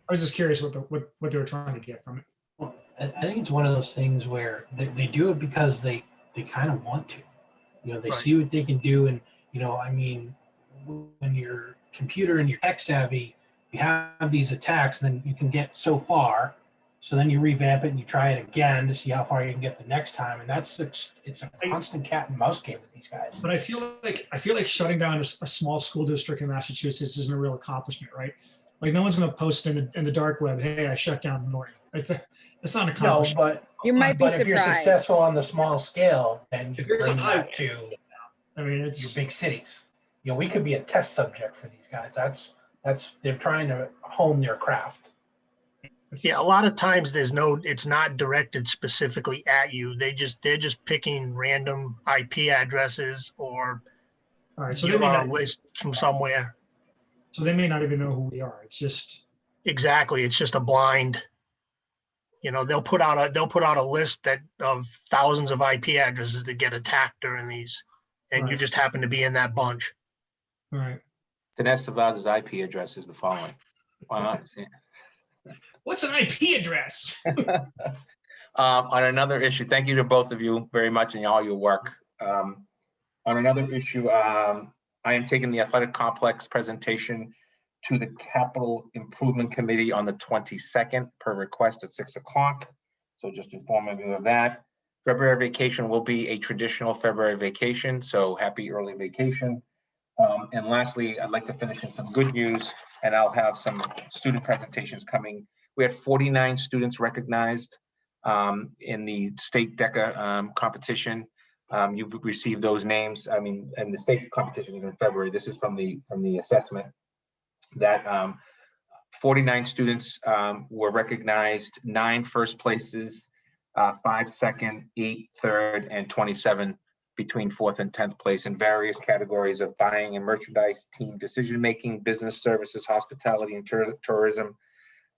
I was just curious what they were trying to get from it. Well, I think it's one of those things where they do it because they kind of want to. You know, they Right. see what they can do. And, you know, I mean, when you're computer and you're tech savvy, you have these attacks, then you can get so far. So then you revamp it and you try it again to see how far you can get the next time. And it's a constant cat and mouse game with these guys. But I feel like shutting down a small school district in Massachusetts isn't a real accomplishment, right? Like no one's going to post in the dark web, "Hey, I shut down Norton." It's not an No, accomplishment. but You might be if you're surprised. successful on the small scale, then you If there's a bring highway, that to I mean, your it's big cities. You know, we could be a test subject for these guys. That's they're trying to hone their craft. Yeah, a lot of times it's not directed specifically at you. They're just picking random IP addresses or all right. So they you're may on a not. list from somewhere. So they may not even know who we are. It's just Exactly. It's just a blind. You know, they'll put out a list of thousands of IP addresses that get attacked during these, and you Right. just happen to be in that bunch. all right. Dinesh Savaz's IP address is the following. Why not? See? What's an IP address? On another issue, thank you to both of you very much and all your work. On another issue, I am taking the athletic complex presentation to the Capital Improvement Committee on the 22nd per request at 6 o'clock. So just informing you of that. February vacation will be a traditional February vacation, so happy early vacation. And lastly, I'd like to finish in some good news, and I'll have some student presentations coming. We had 49 students recognized in the state DECA competition. You've received those names. I mean, and the state competition is in February. This is from the assessment that 49 students were recognized, 9 first places, 5 second, 8 third, and 27 between 4th and 10th place in various categories of buying and merchandise, team decision-making, business services, hospitality and tourism,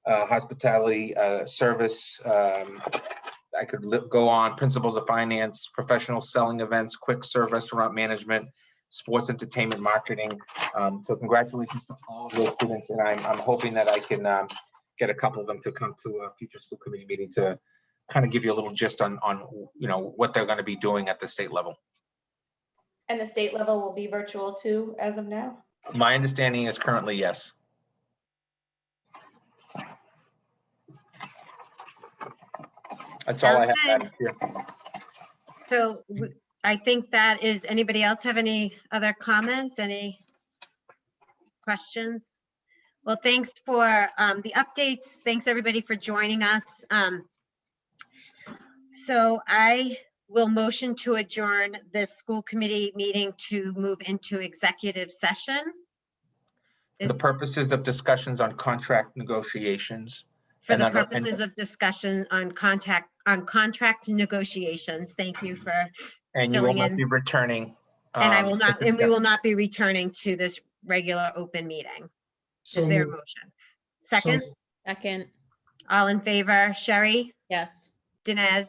hospitality service. I could go on, principles of finance, professional selling events, quick serve restaurant management, sports entertainment marketing. So congratulations to all of those students. And I'm hoping that I can get a couple of them to come to a future school committee meeting to kind of give you a little gist on what they're going to be doing at the state level. And the state level will be virtual too, as of now? My understanding is currently yes. That's all I Sounds have here. So I think that is, anybody else have any other comments, any questions? Well, thanks for the updates. Thanks everybody for joining us. So I will motion to adjourn this school committee meeting to move into executive session. For the purposes of discussions on contract negotiations. For and the under- purposes of discussion on contract negotiations. Thank you for And you will filling not in. be returning. And I will to not, and we discuss- will not be returning to this regular open meeting. So Is there a moved. motion? Second, Second, all in favor, Sherry, yes. Dinesh,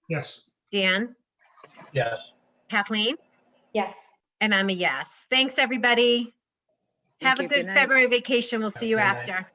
Yes. Dan, Yes. Kathleen, Yes. and I'm a yes. Thanks, everybody. Have a you. good Good night. February vacation. We'll see you Good night. after.